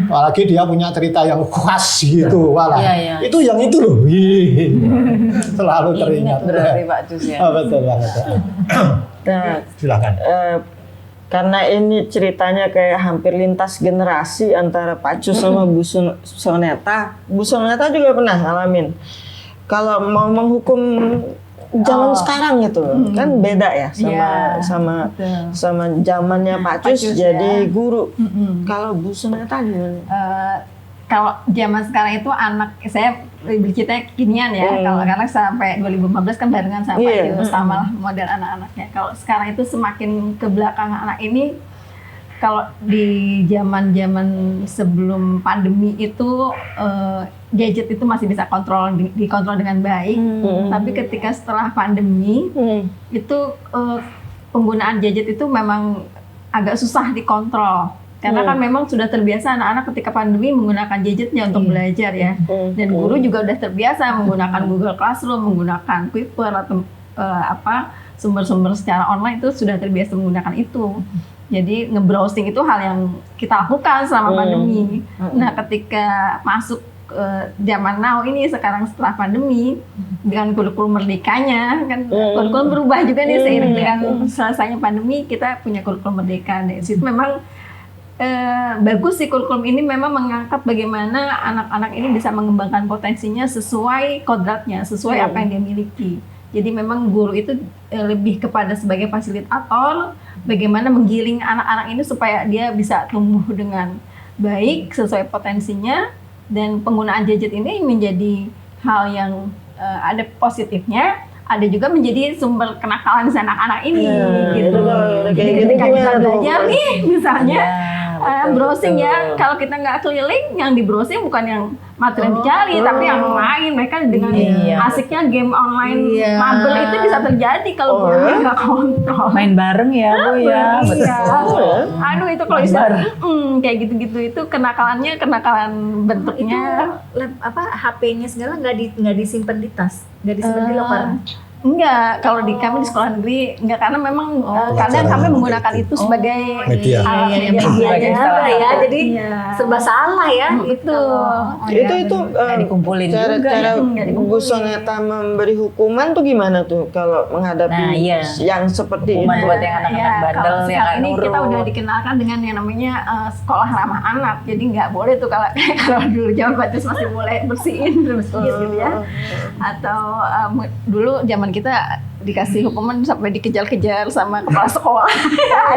apalagi dia punya cerita yang khas gitu, walah. Iya. Itu yang itu loh, selalu teringat. Berarti Pak Cus ya. Betul banget. Nah, Silakan. karena ini ceritanya kayak hampir lintas generasi antara Pak Cus sama Bu Soneta. Bu Soneta juga pernah ngalamin. Kalau mau menghukum zaman sekarang gitu kan beda ya sama zamannya Pak Cus jadi guru. Kalau Bu Soneta gimana? Kalau zaman sekarang itu anak saya lebih ceritanya kinian ya. Kalau karena sampai 2015 kan barengan sama Pak Cus sama lah model anak-anaknya. Kalau sekarang itu semakin ke belakang anak ini, kalau di zaman-zaman sebelum pandemi itu gadget itu masih bisa dikontrol dengan baik. Tapi ketika setelah pandemi itu penggunaan gadget itu memang agak susah dikontrol. Karena kan memang sudah terbiasa anak-anak ketika pandemi menggunakan gadgetnya untuk belajar ya. Dan guru juga udah terbiasa menggunakan Google Classroom, menggunakan Kuiper atau sumber-sumber secara online itu sudah terbiasa menggunakan itu. Jadi nge-browsing itu hal yang kita lakukan selama pandemi. Nah, ketika masuk zaman now ini sekarang setelah pandemi dengan kurikulum merdekanya kan kurikulum berubah juga nih seiring dengan selesainya pandemi kita punya kurikulum merdeka. Dari situ memang bagus sih kurikulum ini memang mengangkat bagaimana anak-anak ini bisa mengembangkan potensinya sesuai kodratnya, sesuai apa yang dia miliki. Jadi memang guru itu lebih kepada sebagai fasilitator, bagaimana menggiring anak-anak ini supaya dia bisa tumbuh dengan baik sesuai potensinya, dan penggunaan gadget ini menjadi hal yang ada positifnya, ada juga menjadi sumber kenakalan si anak-anak ini gitu. Jadi ketika kita belajar nih misalnya browsing ya, kalau kita nggak keliling, yang di browsing bukan yang materi yang dicari, tapi yang main. Mereka dengan asiknya game online mabel itu bisa terjadi kalau gurunya nggak kontrol. Main bareng ya Bu ya. Betul. Aduh itu kalau istilah kayak gitu-gitu itu kenakalan bentuknya. HP-nya segala nggak disimpan di tas, nggak disimpan di loker. Enggak, kalau di kami di sekolah negeri enggak, karena memang kadang kami menggunakan itu sebagai media. Ya, jadi serba salah ya itu. Itu dikumpulin cara Bu Soneta memberi hukuman tuh gimana tuh kalau menghadapi yang seperti hukuman itu? buat yang anak-anak bandel Kalau yang sekarang ini nurut. kita udah dikenalkan dengan yang namanya sekolah ramah anak, jadi nggak boleh tuh kalau dulu zaman Pak Cus masih boleh bersihin gitu ya, atau dulu zaman kita dikasih hukuman sampai dikejar-kejar sama kepala sekolah.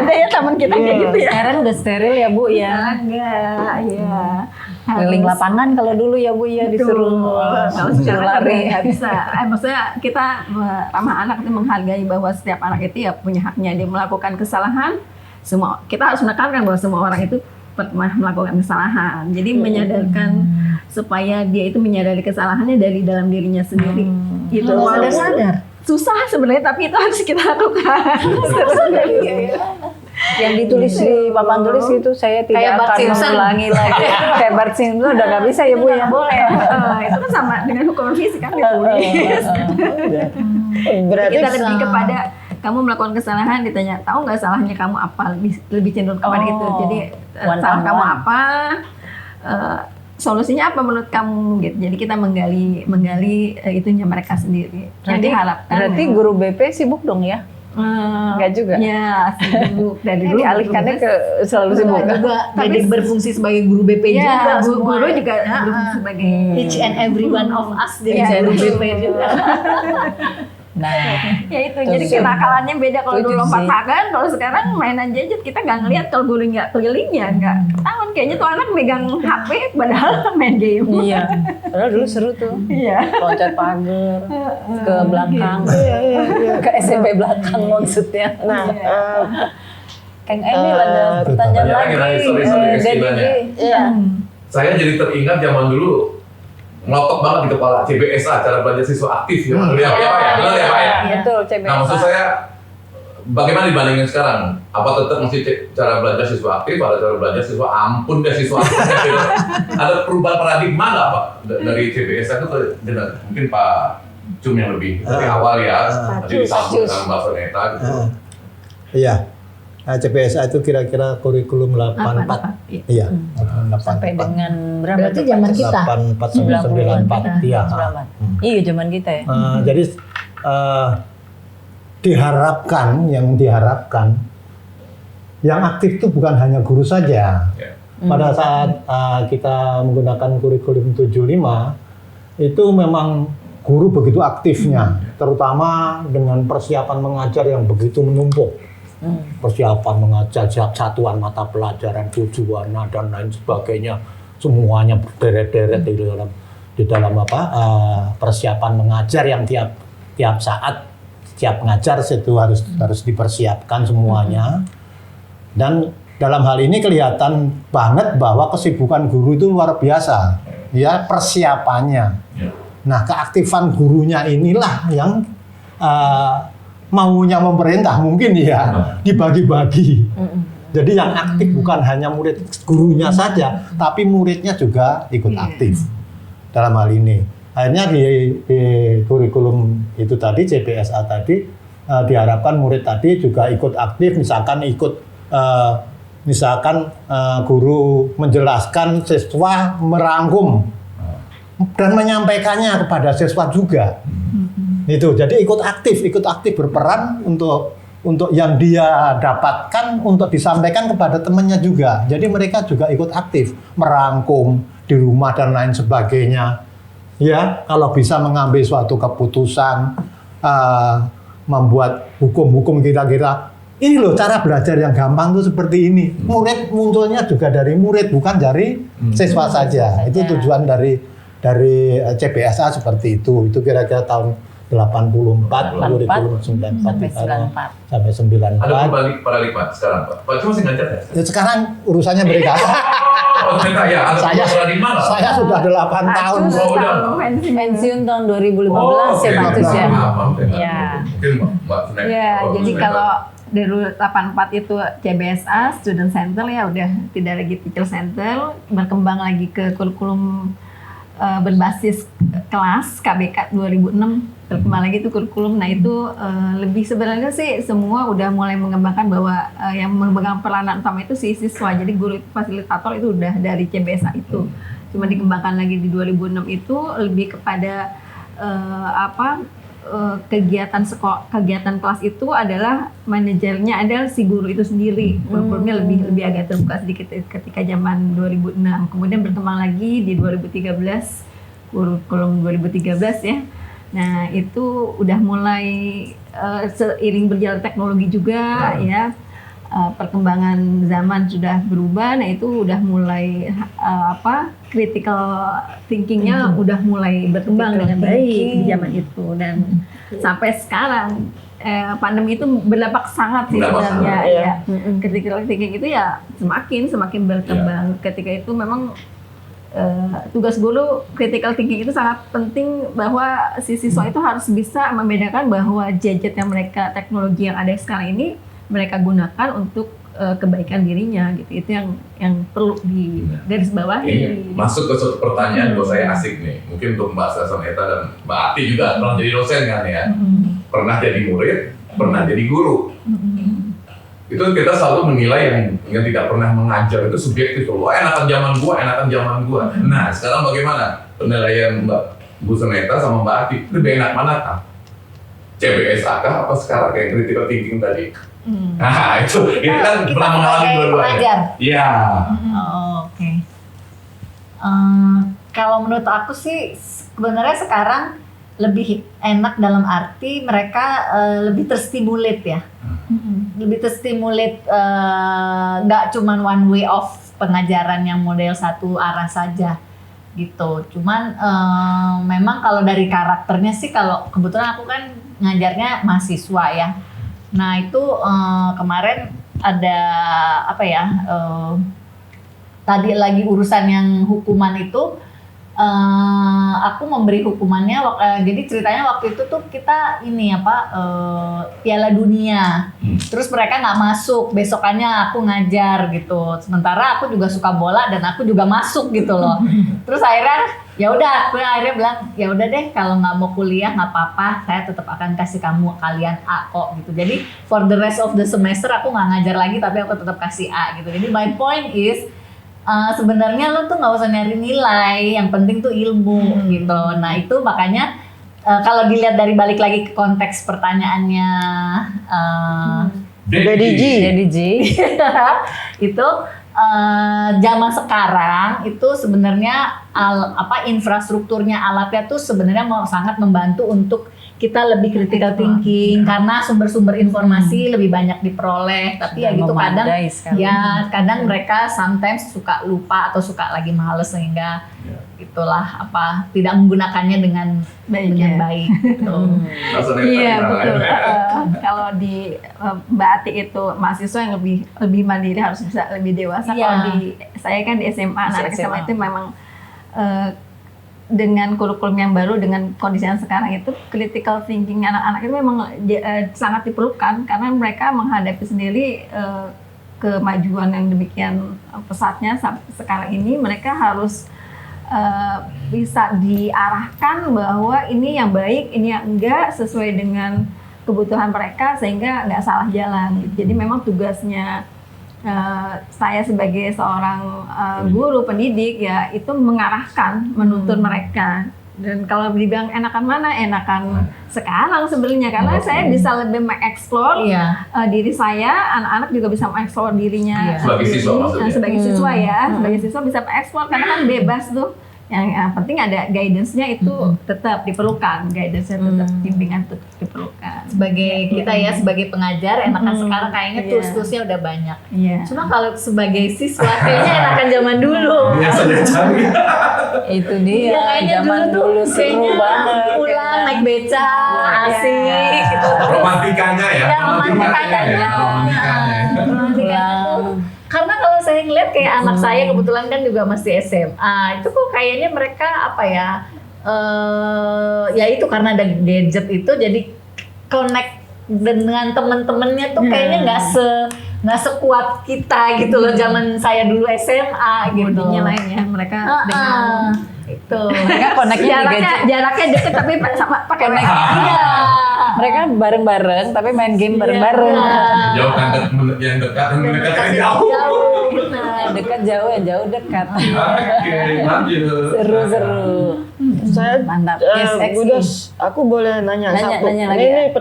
Ada ya teman kita kayak gitu ya. Sekarang udah steril ya Bu ya. Enggak, ya. Keliling lapangan kalau dulu ya Bu ya disuruh Kalau sekarang lari nggak bisa. Maksudnya kita ramah anak itu menghargai bahwa setiap anak itu ya punya haknya dia melakukan kesalahan. Semua kita harus menekankan bahwa semua orang itu pernah melakukan kesalahan. Jadi menyadarkan supaya dia itu menyadari kesalahannya dari dalam dirinya sendiri. Gitu. Sadar-sadar. Susah sebenarnya, tapi itu harus kita lakukan. yang ditulis di papan tulis itu saya tidak Kayak Bart akan Simpson. mengulangi lagi. Kayak Bart Simpson udah nggak bisa ya Bu ya. Boleh. Itu kan sama dengan hukuman fisik kan ditulis. Berarti Kita lebih kepada kamu melakukan kesalahan ditanya tahu nggak salahnya kamu apa, lebih cenderung kepada Oh, itu. Jadi one salah on kamu one. apa, solusinya apa menurut kamu gitu. Jadi kita menggali itunya mereka sendiri. Yang diharapkan Berarti memang, guru BP sibuk dong ya? Nggak juga? Ya sibuk dari dulu. Dialihkannya ke selalu sibuk. juga Tapi- jadi berfungsi sebagai guru BP juga ya, semua. guru juga berfungsi sebagai Each and every one of us jadi Iya, guru betul. BP juga. Nah, ya itu. Terus Jadi sih. kenakalannya beda kalau Itu dulu lompat sih. pagar, kalau sekarang mainan gadget kita nggak ngeliat kalau guru nggak kelilingnya nggak ketahuan kayaknya tuh anak megang HP padahal main game. iya. Padahal dulu seru tuh. Iya. Loncat pagar ke belakang. Ke SMP belakang maksudnya. nah Kang Emil ada pertanyaan Ya, lagi. sorry, Dedi. istilahnya. Iya. Saya jadi teringat zaman dulu melotot banget di kepala CBSA, cara belajar siswa aktif ya. Benar ya Pak ya? Benar ya Pak ya? Betul, CBSA. Nah maksud saya bagaimana dibandingin sekarang? Apa tetap masih cara belajar siswa aktif atau cara belajar siswa ampun deh siswa aktif? Ada perubahan paradigma nggak Pak dari CBSA itu ke mungkin Pak Cum yang lebih dari awal ya, tadi disambung dengan Mbak Soneta gitu. Iya. CPSA itu kira-kira kurikulum 84. 84, Iya. Sampai dengan berapa? Berarti tuh, Pak? zaman kita. 84 sampai 94. Iya. 94. Iya, zaman kita ya. Jadi diharapkan yang aktif itu bukan hanya guru saja. Ya. Pada saat kita menggunakan kurikulum 75 itu memang guru begitu aktifnya, terutama dengan persiapan mengajar yang begitu menumpuk. Persiapan mengajar satuan mata pelajaran, tujuan dan lain sebagainya, semuanya berderet-deret di dalam persiapan mengajar yang tiap saat tiap mengajar itu harus dipersiapkan semuanya. Dan dalam hal ini kelihatan banget bahwa kesibukan guru itu luar biasa, ya persiapannya. Ya. Nah, keaktifan gurunya inilah yang maunya pemerintah mungkin ya dibagi-bagi. Jadi yang aktif bukan hanya murid gurunya saja, tapi muridnya juga ikut aktif dalam hal ini. Akhirnya di kurikulum itu tadi CBSA tadi diharapkan murid tadi juga ikut aktif, misalkan guru menjelaskan, siswa merangkum dan menyampaikannya kepada siswa juga. Itu jadi ikut aktif berperan untuk yang dia dapatkan untuk disampaikan kepada temannya juga. Jadi mereka juga ikut aktif merangkum di rumah dan lain sebagainya. Ya, kalau bisa mengambil suatu keputusan, membuat hukum-hukum kira-kira ini loh cara belajar yang gampang tuh seperti ini. Murid munculnya juga dari murid bukan dari siswa saja. Itu tujuan dari CBSA seperti itu. Itu kira-kira tahun 84, kurikulum 94 sampai 94. Ada perubahan paradigma sekarang Pak. Pak Cum masih ngajar ya? Ya, sekarang urusannya mereka. Oh, ternyata ya, ada Saya- perubahan paradigma nggak? Saya sudah 8 tahun. Oh, udah. Pensiun tahun 2015 Oh, ya Pak Cus ya. Maaf, Ya. Mungkin Mbak Soneta. Ya, Mbak jadi Soneta. kalau dari 84 itu CBSA, Student Center ya udah tidak lagi Teacher Center, berkembang lagi ke kurikulum berbasis kelas KBK 2006, berkembang lagi itu kurikulum. Nah itu lebih sebenarnya sih semua udah mulai mengembangkan bahwa yang memegang peranan utama itu si siswa, jadi guru itu fasilitator itu udah dari CBSA itu. Cuma dikembangkan lagi di 2006 itu lebih kepada kegiatan kelas itu adalah manajernya adalah si guru itu sendiri. Kurikulumnya lebih agak terbuka sedikit ketika zaman 2006. Kemudian berkembang lagi di 2013, kurikulum 2013 ya. Nah itu udah mulai seiring berjalan teknologi juga ya, perkembangan zaman sudah berubah. Nah itu udah mulai critical thinkingnya udah mulai berkembang dengan baik di zaman itu, dan sampai sekarang pandemi itu berdampak sangat sih sebenarnya ya. Critical thinking itu ya semakin berkembang. Ketika itu memang tugas guru, critical thinking itu sangat penting, bahwa si siswa itu harus bisa membedakan bahwa gadget yang mereka, teknologi yang ada sekarang ini mereka gunakan untuk kebaikan dirinya gitu. Itu yang perlu di garis bawahi. Masuk ke suatu pertanyaan buat saya asik nih. Mungkin untuk Mbak Sasaneta dan Mbak Ati juga pernah jadi dosen kan ya. Pernah jadi murid, pernah jadi guru. Itu kita selalu menilai yang tidak pernah mengajar itu subjektif loh. Enakan zaman gua. Nah, sekarang bagaimana penilaian Mbak Bu Saneta sama Mbak Ati? Lebih enak mana kah? CBSA kah apa sekarang kayak critical thinking tadi? Nah, itu kan kita pernah mengalami dua-duanya. Iya. Oke. Kalau menurut aku sih sebenarnya sekarang lebih enak dalam arti mereka lebih terstimulat ya. Lebih terstimulat, nggak cuman one way of pengajaran yang model satu arah saja gitu. Cuman memang kalau dari karakternya sih, kalau kebetulan aku kan ngajarnya mahasiswa ya. Nah itu kemarin ada tadi lagi urusan yang hukuman itu. Aku memberi hukumannya, jadi ceritanya waktu itu tuh kita Piala Dunia, terus mereka nggak masuk, besokannya aku ngajar gitu, sementara aku juga suka bola dan aku juga masuk gitu loh. Terus akhirnya ya udah, aku akhirnya bilang ya udah deh, kalau nggak mau kuliah nggak apa-apa, saya tetap akan kasih kalian A kok gitu. Jadi for the rest of the semester aku nggak ngajar lagi, tapi aku tetap kasih A gitu. Jadi my point is, sebenarnya lo tuh nggak usah nyari nilai, yang penting tuh ilmu gitu. Nah itu makanya kalau dilihat dari balik lagi ke konteks pertanyaannya Daddy G. itu zaman sekarang itu sebenarnya infrastrukturnya, alatnya tuh sebenarnya sangat membantu untuk kita lebih critical thinking karena sumber-sumber informasi lebih banyak diperoleh. Tapi ya gitu kadang mereka sometimes suka lupa atau suka lagi males, sehingga itulah tidak menggunakannya dengan baik gitu. Iya betul. Kalau di Mbak Ati itu mahasiswa yang lebih mandiri, harus bisa lebih dewasa. Kalau di saya kan di SMA, anak SMA itu memang dengan kurikulum yang baru, dengan kondisi yang sekarang itu, critical thinking anak-anak itu memang sangat diperlukan, karena mereka menghadapi sendiri kemajuan yang demikian pesatnya sekarang ini. Mereka harus bisa diarahkan bahwa ini yang baik, ini yang enggak, sesuai dengan kebutuhan mereka sehingga nggak salah jalan. Jadi memang tugasnya saya sebagai seorang guru pendidik ya, itu mengarahkan, menuntun mereka. Dan kalau dibilang enakan mana, enakan sekarang sebenarnya, karena saya bisa lebih mengeksplor diri saya, anak-anak juga bisa mengeksplor dirinya sebagai siswa maksudnya. Sebagai siswa ya, sebagai siswa bisa mengeksplor karena kan bebas tuh. Yang penting ada guidance-nya itu tetap diperlukan, guidance-nya tetap, bimbingan tetap diperlukan. Sebagai kita ya, sebagai pengajar, enakan sekarang kayaknya tools-toolsnya udah banyak. Cuma kalau sebagai siswa kayaknya enakan zaman dulu. Biasanya cari. Itu dia, zaman dulu seru banget. Pulang naik beca, asik gitu. Romantikanya ya. Romantikanya. Karena kalau saya ngeliat kayak anak saya kebetulan kan juga masih SMA, itu kok kayaknya mereka ya itu karena ada gadget itu, jadi connect dengan temen-temennya tuh kayaknya nggak sekuat kita gitu loh, zaman saya dulu SMA gitu. Bodinya lainnya mereka dengan itu. Mereka connect-nya di gadget. Jaraknya deket tapi sama pakai mic. Mereka bareng-bareng tapi main game bareng-bareng. Jauh kan yang dekat dan mendekat yang jauh. Yang dekat jauh, yang jauh dekat. Oke, lanjut. Seru-seru. Saya Mantap. Bu Dos, aku boleh nanya satu. Nanya lagi Ini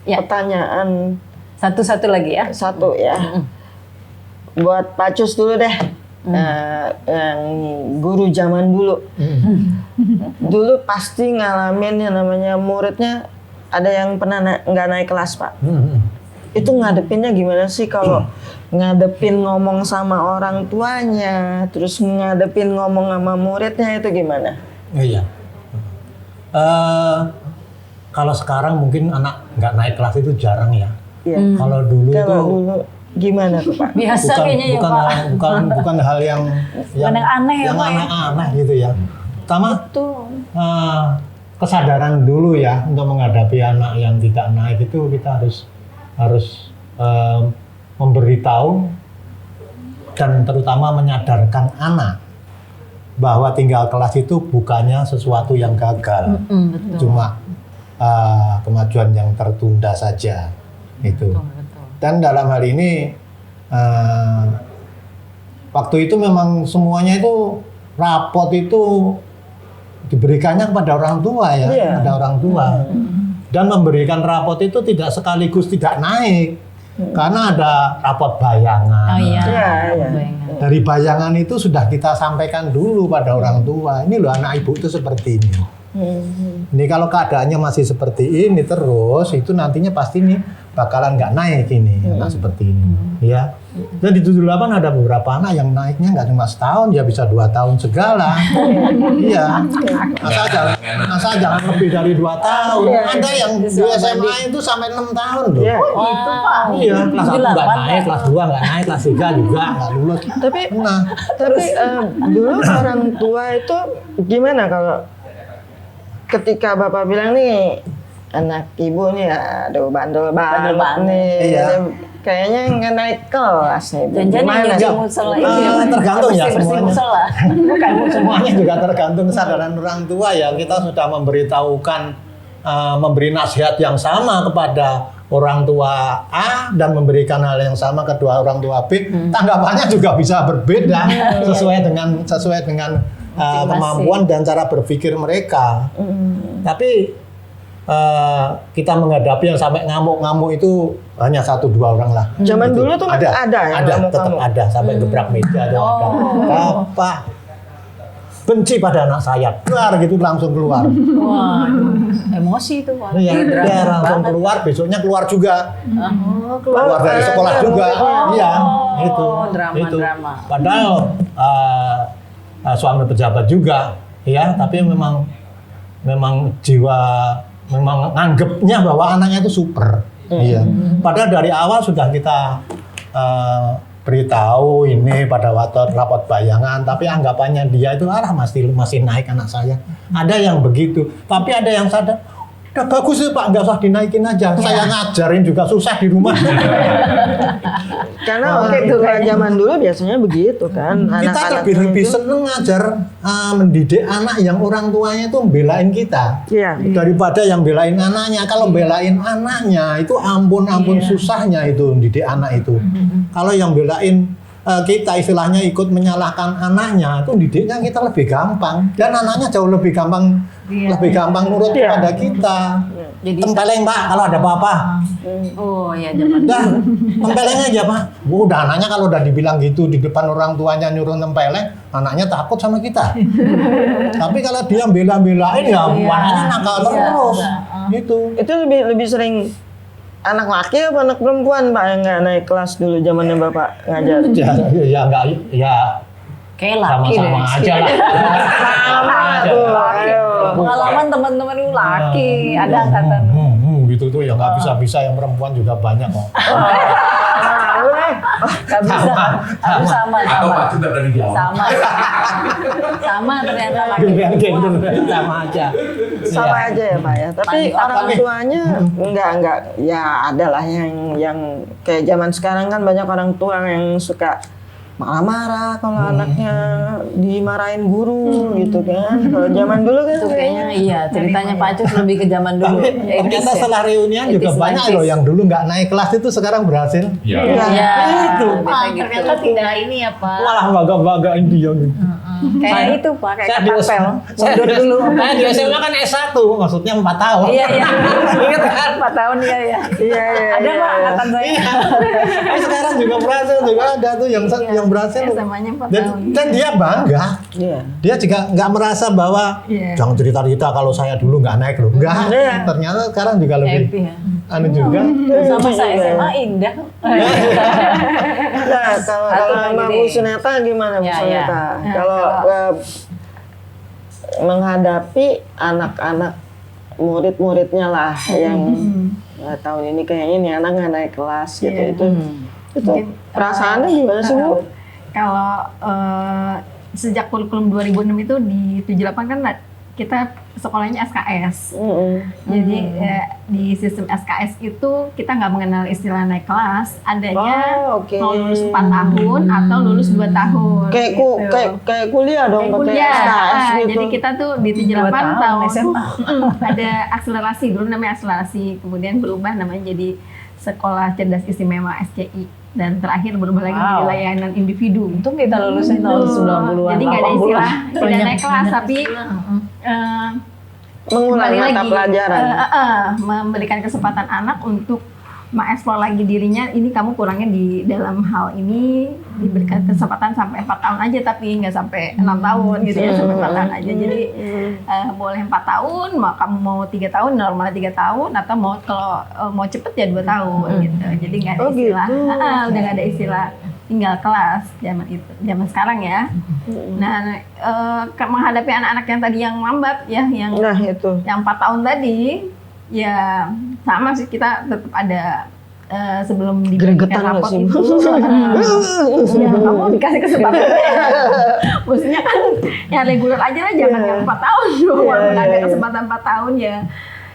ya? pertanyaan Satu-satu lagi ya. satu ya. Buat Pak Cus dulu deh. yang guru zaman dulu. Dulu pasti ngalamin yang namanya muridnya ada yang pernah nggak naik kelas, Pak. Itu ngadepinnya gimana sih kalau ngadepin ngomong sama orang tuanya, terus ngadepin ngomong sama muridnya itu gimana? Iya. Kalau sekarang mungkin anak nggak naik kelas itu jarang ya. Iya. Kalau dulu Kalau tuh dulu gimana tuh, Pak? Biasa kayaknya ya Pak. bukan hal yang yang aneh ya, yang Pak, ya? aneh-aneh gitu ya. Pertama Tuh. kesadaran dulu ya untuk menghadapi anak yang tidak naik itu kita harus memberitahu dan terutama menyadarkan anak bahwa tinggal kelas itu bukannya sesuatu yang gagal, Betul. cuma kemajuan yang tertunda saja itu. Betul. Dan dalam hal ini waktu itu memang semuanya itu rapot itu diberikannya kepada orang tua ya, Iya. pada orang tua. Dan memberikan rapot itu tidak sekaligus tidak naik, karena ada rapot bayangan. Oh iya. Iya, iya. Bayangan. Dari bayangan itu sudah kita sampaikan dulu pada orang tua. Ini loh anak ibu itu seperti ini. Ini kalau keadaannya masih seperti ini terus, itu nantinya pasti nih bakalan nggak naik ini, anak seperti ini. Ya. Dan di 78 ada beberapa anak yang naiknya nggak cuma setahun, ya bisa 2 tahun segala. Iya. Asal jangan lebih dari 2 tahun. Ada yang di SMA itu sampai 6 tahun loh. Iya. Gitu Pak. Iya, kelas 1 nggak 8, naik, kelas 2 nggak naik, kelas 3 juga nggak lulus. Tapi Nah, dulu orang tua itu gimana kalau ketika Bapak bilang nih anak ibu nih aduh bandel banget nih, Iya. kayaknya nggak naik kelas nih. Jangan-jangan yang Gimana? nyuci musola itu ya, Pak? tergantung ya Bersih-bersih semuanya. musola. Semuanya juga tergantung kesadaran orang tua ya. Kita sudah memberitahukan, memberi nasihat yang sama kepada orang tua A dan memberikan hal yang sama kedua orang tua B. Tanggapannya juga bisa berbeda sesuai dengan kemampuan dan cara berpikir mereka. Tapi kita menghadapi yang sampai ngamuk-ngamuk itu hanya 1-2 orang lah. Zaman Gitu. dulu tuh ada yang ngamuk-ngamuk? tetap ada sampai gebrak meja ada. Apa? Benci pada anak saya, keluar gitu langsung keluar. Wah, emosi itu Pak. Iya, Drama dia langsung banget. keluar, besoknya keluar juga. Keluar. Keluar dari sekolah juga. Iya, itu. drama. Padahal suami pejabat juga, ya, tapi memang nganggepnya bahwa anaknya itu super. Iya. Padahal dari awal sudah kita beritahu ini pada waktu rapot bayangan, tapi anggapannya dia itu masih naik anak saya. Ada yang begitu, tapi ada yang sadar, udah bagus ya Pak, nggak usah dinaikin aja. Saya ngajarin juga susah di rumah. Karena orang tua zaman dulu biasanya begitu kan. Kita lebih seneng ngajar, mendidik anak yang orang tuanya itu belain kita. Iya. Daripada yang belain anaknya. Kalau belain anaknya itu ampun susahnya itu mendidik anak itu. Kalau yang belain kita istilahnya ikut menyalahkan anaknya, itu didiknya kita lebih gampang dan anaknya jauh lebih gampang nurut kepada kita. Jadi Tempeleng Pak kalau ada apa-apa. oh ya zaman Udah, tempeleng aja Pak. Udah anaknya kalau udah dibilang gitu di depan orang tuanya nyuruh tempeleng, anaknya takut sama kita. Tapi kalau dia bela-belain ya anaknya nakal terus. Gitu. Itu lebih sering anak laki apa anak perempuan Pak yang nggak naik kelas dulu zamannya Bapak ngajar? Ya enggak ya kayak laki sama-sama deh. aja lah. Sama tuh, ayo. Pengalaman teman-teman itu laki, ada angkatan. Gitu tuh ya nggak bisa yang perempuan juga banyak kok. Gak bisa, harus sama. Atau Pak sudah dari jauh. Sama ternyata laki. Dengan gender sama aja. Sama Iya. aja ya Pak ya. Tapi Mantap. orang tuanya enggak ya ada lah yang kayak zaman sekarang kan banyak orang tua yang suka marah-marah kalau anaknya dimarahin guru gitu kan. Kalau zaman dulu kan Itu kayaknya iya, ceritanya Pak Cus lebih ke zaman dulu. Ternyata setelah reunian juga 80s, banyak 90s. loh yang dulu nggak naik kelas itu sekarang berhasil. Iya. Iya, Itu. bisa gitu. Ternyata tidak ini ya Pak. Malah bangga-banggain dia gitu. Kayak itu Pak, kayak Saya di ketapel. saya Mundur dulu. Saya di SMA kan S1, maksudnya 4 tahun. Iya, iya. Ingat kan 4 tahun ya ya. Iya, Ada Pak angkatan saya. Iya. Sekarang juga berhasil juga ada tuh yang berhasil. SMA-nya 4 Dan, tahun. dan dia bangga. Iya. Dia juga nggak merasa bahwa Iya. jangan cerita-cerita kalau saya dulu nggak naik loh. Enggak. Iya. Ternyata sekarang juga lebih Happy ya. anu juga. Sama saya SMA indah. Nah, kalau sama jadi- Bu Suneta gimana Bu Ya, Suneta? ya. Kalau menghadapi anak-anak murid-muridnya lah yang tahun ini kayaknya nih anak nggak naik kelas gitu Iya. itu perasaannya gimana sih Bu? Kalau sejak kurikulum 2006 itu di 78 kan kita sekolahnya SKS. Jadi di sistem SKS itu kita nggak mengenal istilah naik kelas, adanya Oh, oke. mau lulus 4 tahun atau lulus 2 tahun. Kayak gitu. kayak kuliah dong Kayak pakai kuliah. SKS gitu. Jadi kita tuh di 2 78 tahun tahun SMA. ada akselerasi, dulu namanya akselerasi, kemudian berubah namanya jadi Sekolah Cerdas Istimewa SCI, dan terakhir berubah lagi menjadi Wow. layanan individu. Untung kita lulusnya tahun 90-an. Jadi nggak ada 80-an. istilah tidak naik kelas, tapi Mengulang kembali mata lagi pelajaran. memberikan kesempatan anak untuk mengeksplor lagi dirinya. Ini kamu kurangnya di dalam hal ini, diberikan kesempatan sampai 4 tahun aja, tapi nggak sampai 6 tahun gitu ya, sampai 4 tahun aja. Jadi boleh 4 tahun, kamu mau 3 tahun, normal 3 tahun, atau mau kalau mau cepet ya 2 tahun gitu. Jadi nggak ada Oh, istilah, gitu. udah nggak ada istilah tinggal kelas zaman sekarang ya. Nah, menghadapi anak-anak yang tadi yang lambat ya, yang Nah itu. 4 tahun tadi, ya sama sih, kita tetap ada sebelum Gregetan diberikan nggak rapot sih? itu, ya kamu dikasih kesempatan. Maksudnya kan yang reguler aja lah, jangan yang 4 tahun. Walaupun ada kesempatan 4 tahun ya.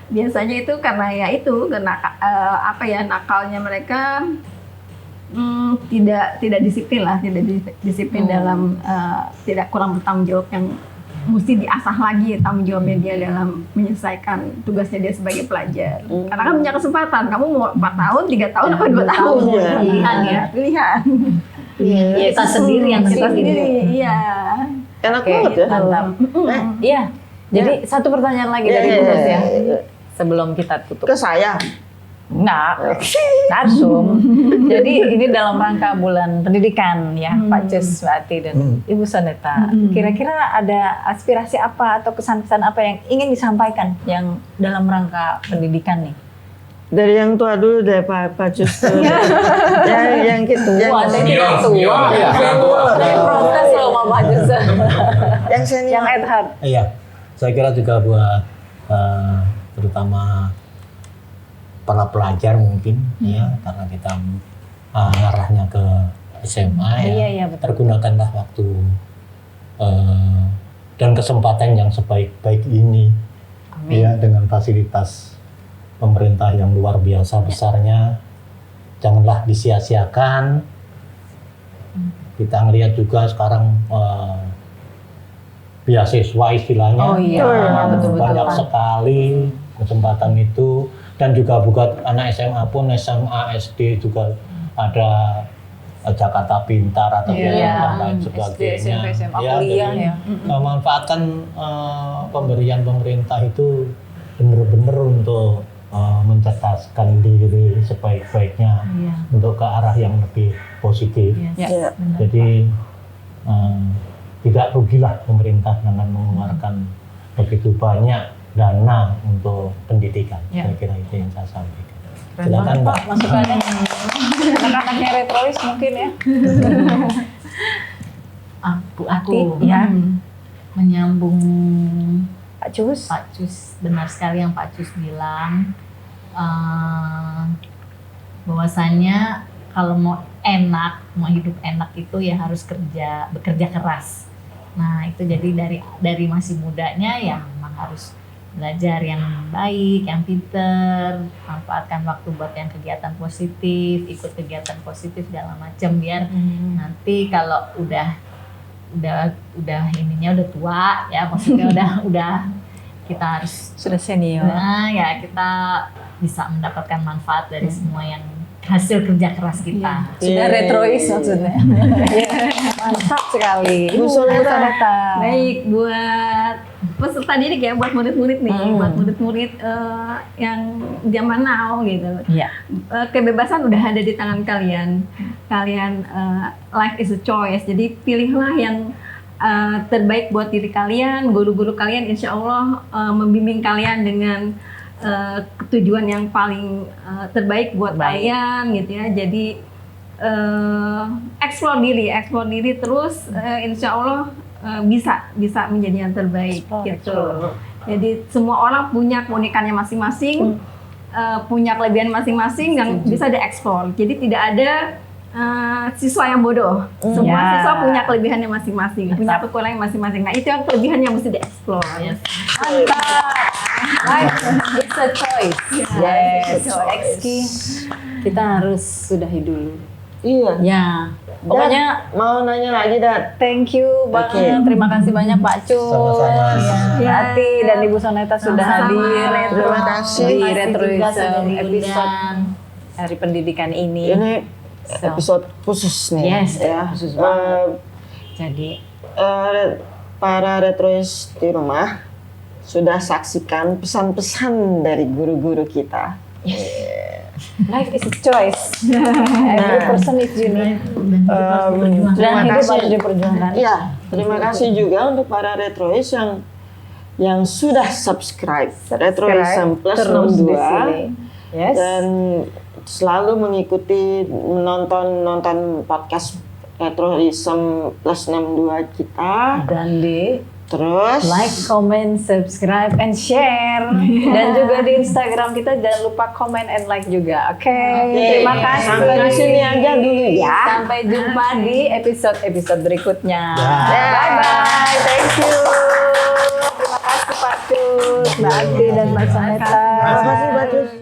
Biasanya itu karena ya itu, karena nakalnya mereka tidak disiplin lah, tidak disiplin dalam tidak kurang bertanggung jawab, yang mesti diasah lagi tanggung jawabnya dia dalam menyelesaikan tugasnya dia sebagai pelajar. Karena kan punya kesempatan, kamu mau 4 tahun, 3 tahun, apa 2 tahun? Iya. Pilihan ya. Pilihan. Kita sendiri yang Kita nentuin. sendiri, iya. Enak Oke, banget ya. mantap. Iya. Jadi satu pertanyaan lagi dari Bu Ros ya. Sebelum kita tutup. Ke saya. Enggak, langsung. Jadi ini dalam rangka bulan pendidikan ya, Pak Cus, Mbak Ati, dan Ibu Suneta. Kira-kira ada aspirasi apa atau kesan-kesan apa yang ingin disampaikan yang dalam rangka pendidikan nih? Dari yang tua dulu deh Pak Cus. yang gitu. Wah, saya tidak Senior, tua. senior. Saya protes loh sama Pak Cus. Yang senior. Yang Edhard. Iya, saya kira juga buat terutama para pelajar mungkin ya, karena kita ngarahnya ke SMA ya. Iya, iya, betul. Pergunakanlah waktu dan kesempatan yang sebaik-baik ini. Amin. Ya, dengan fasilitas pemerintah yang luar biasa besarnya, janganlah disia-siakan. Kita ngelihat juga sekarang beasiswa istilahnya. Oh iya, betul-betul, banyak Pak. sekali kesempatan itu, dan juga buat anak SMA pun, SMA, SD juga ada Jakarta Pintar atau dan lain sebagainya. SD, SMP, SMA, Ya, kuliah jadi, ya. memanfaatkan pemberian pemerintah itu benar-benar untuk mencerdaskan diri sebaik-baiknya untuk ke arah yang lebih positif. Iya. Jadi tidak rugilah pemerintah dengan mengeluarkan begitu banyak dana untuk pendidikan. Saya kira itu yang saya sampaikan. Silakan Mbak. Masukannya anak-anaknya retrois mungkin ya. Bu Ati, ya. menyambung Pak Cus. Pak Cus, benar sekali yang Pak Cus bilang, bahwasannya kalau mau enak, mau hidup enak itu ya harus bekerja keras. Nah itu jadi dari masih mudanya ya memang harus belajar yang baik, yang pinter, manfaatkan waktu buat yang kegiatan positif, ikut kegiatan positif segala macam, biar nanti kalau udah ininya udah tua ya, maksudnya udah kita harus Sudah senior. nah ya kita bisa mendapatkan manfaat dari semua yang hasil kerja keras kita. Sudah retrois maksudnya. Mantap sekali. Bu Soneta. Baik, buat peserta didik ya, buat murid-murid nih, buat murid-murid yang zaman now gitu. Iya. Kebebasan udah ada di tangan kalian. Kalian life is a choice. Jadi pilihlah yang terbaik buat diri kalian. Guru-guru kalian insya Allah membimbing kalian dengan tujuan yang paling terbaik buat kalian gitu ya. Jadi explore diri terus, insya Allah bisa menjadi yang terbaik gitu. Jadi semua orang punya keunikannya masing-masing, punya kelebihan masing-masing yang bisa dieksplor. Jadi tidak ada siswa yang bodoh. Semua siswa punya kelebihannya masing-masing, punya kekurangan masing-masing. Nah itu yang kelebihan yang mesti dieksplor. Mantap. Life is a choice. Yes. Exki, kita harus sudahi dulu. Iya. Ya. Pokoknya Mau nanya lagi, Dat. thank you banget. Terima kasih banyak Pak Cus. Sama-sama. Ati dan Ibu Soneta sudah hadir. Terima kasih. Di Terima kasih juga Retroism sudah episode diundang. Hari Pendidikan ini. Ini episode khusus nih. Yes, ya. khusus banget. Jadi Para retrois di rumah sudah saksikan pesan-pesan dari guru-guru kita. life is a choice. Every person is unique. Dan Terima hidup kasih. harus diperjuangkan. Iya, terima kasih juga untuk para retrois yang sudah subscribe Retroism Plus terus di 62 sini. Yes. dan selalu mengikuti nonton podcast Retroism Plus 62 kita. Dan di Terus like, comment, subscribe, and share. Dan juga di Instagram kita jangan lupa comment and like juga. Oke. Terima kasih. Sampai di sini aja dulu ya. Sampai jumpa di episode berikutnya. Ya. Bye bye. Thank you. Terima kasih Pak Cus, Mbak Ati dan Mbak Soneta. Terima kasih, Mbak Cus.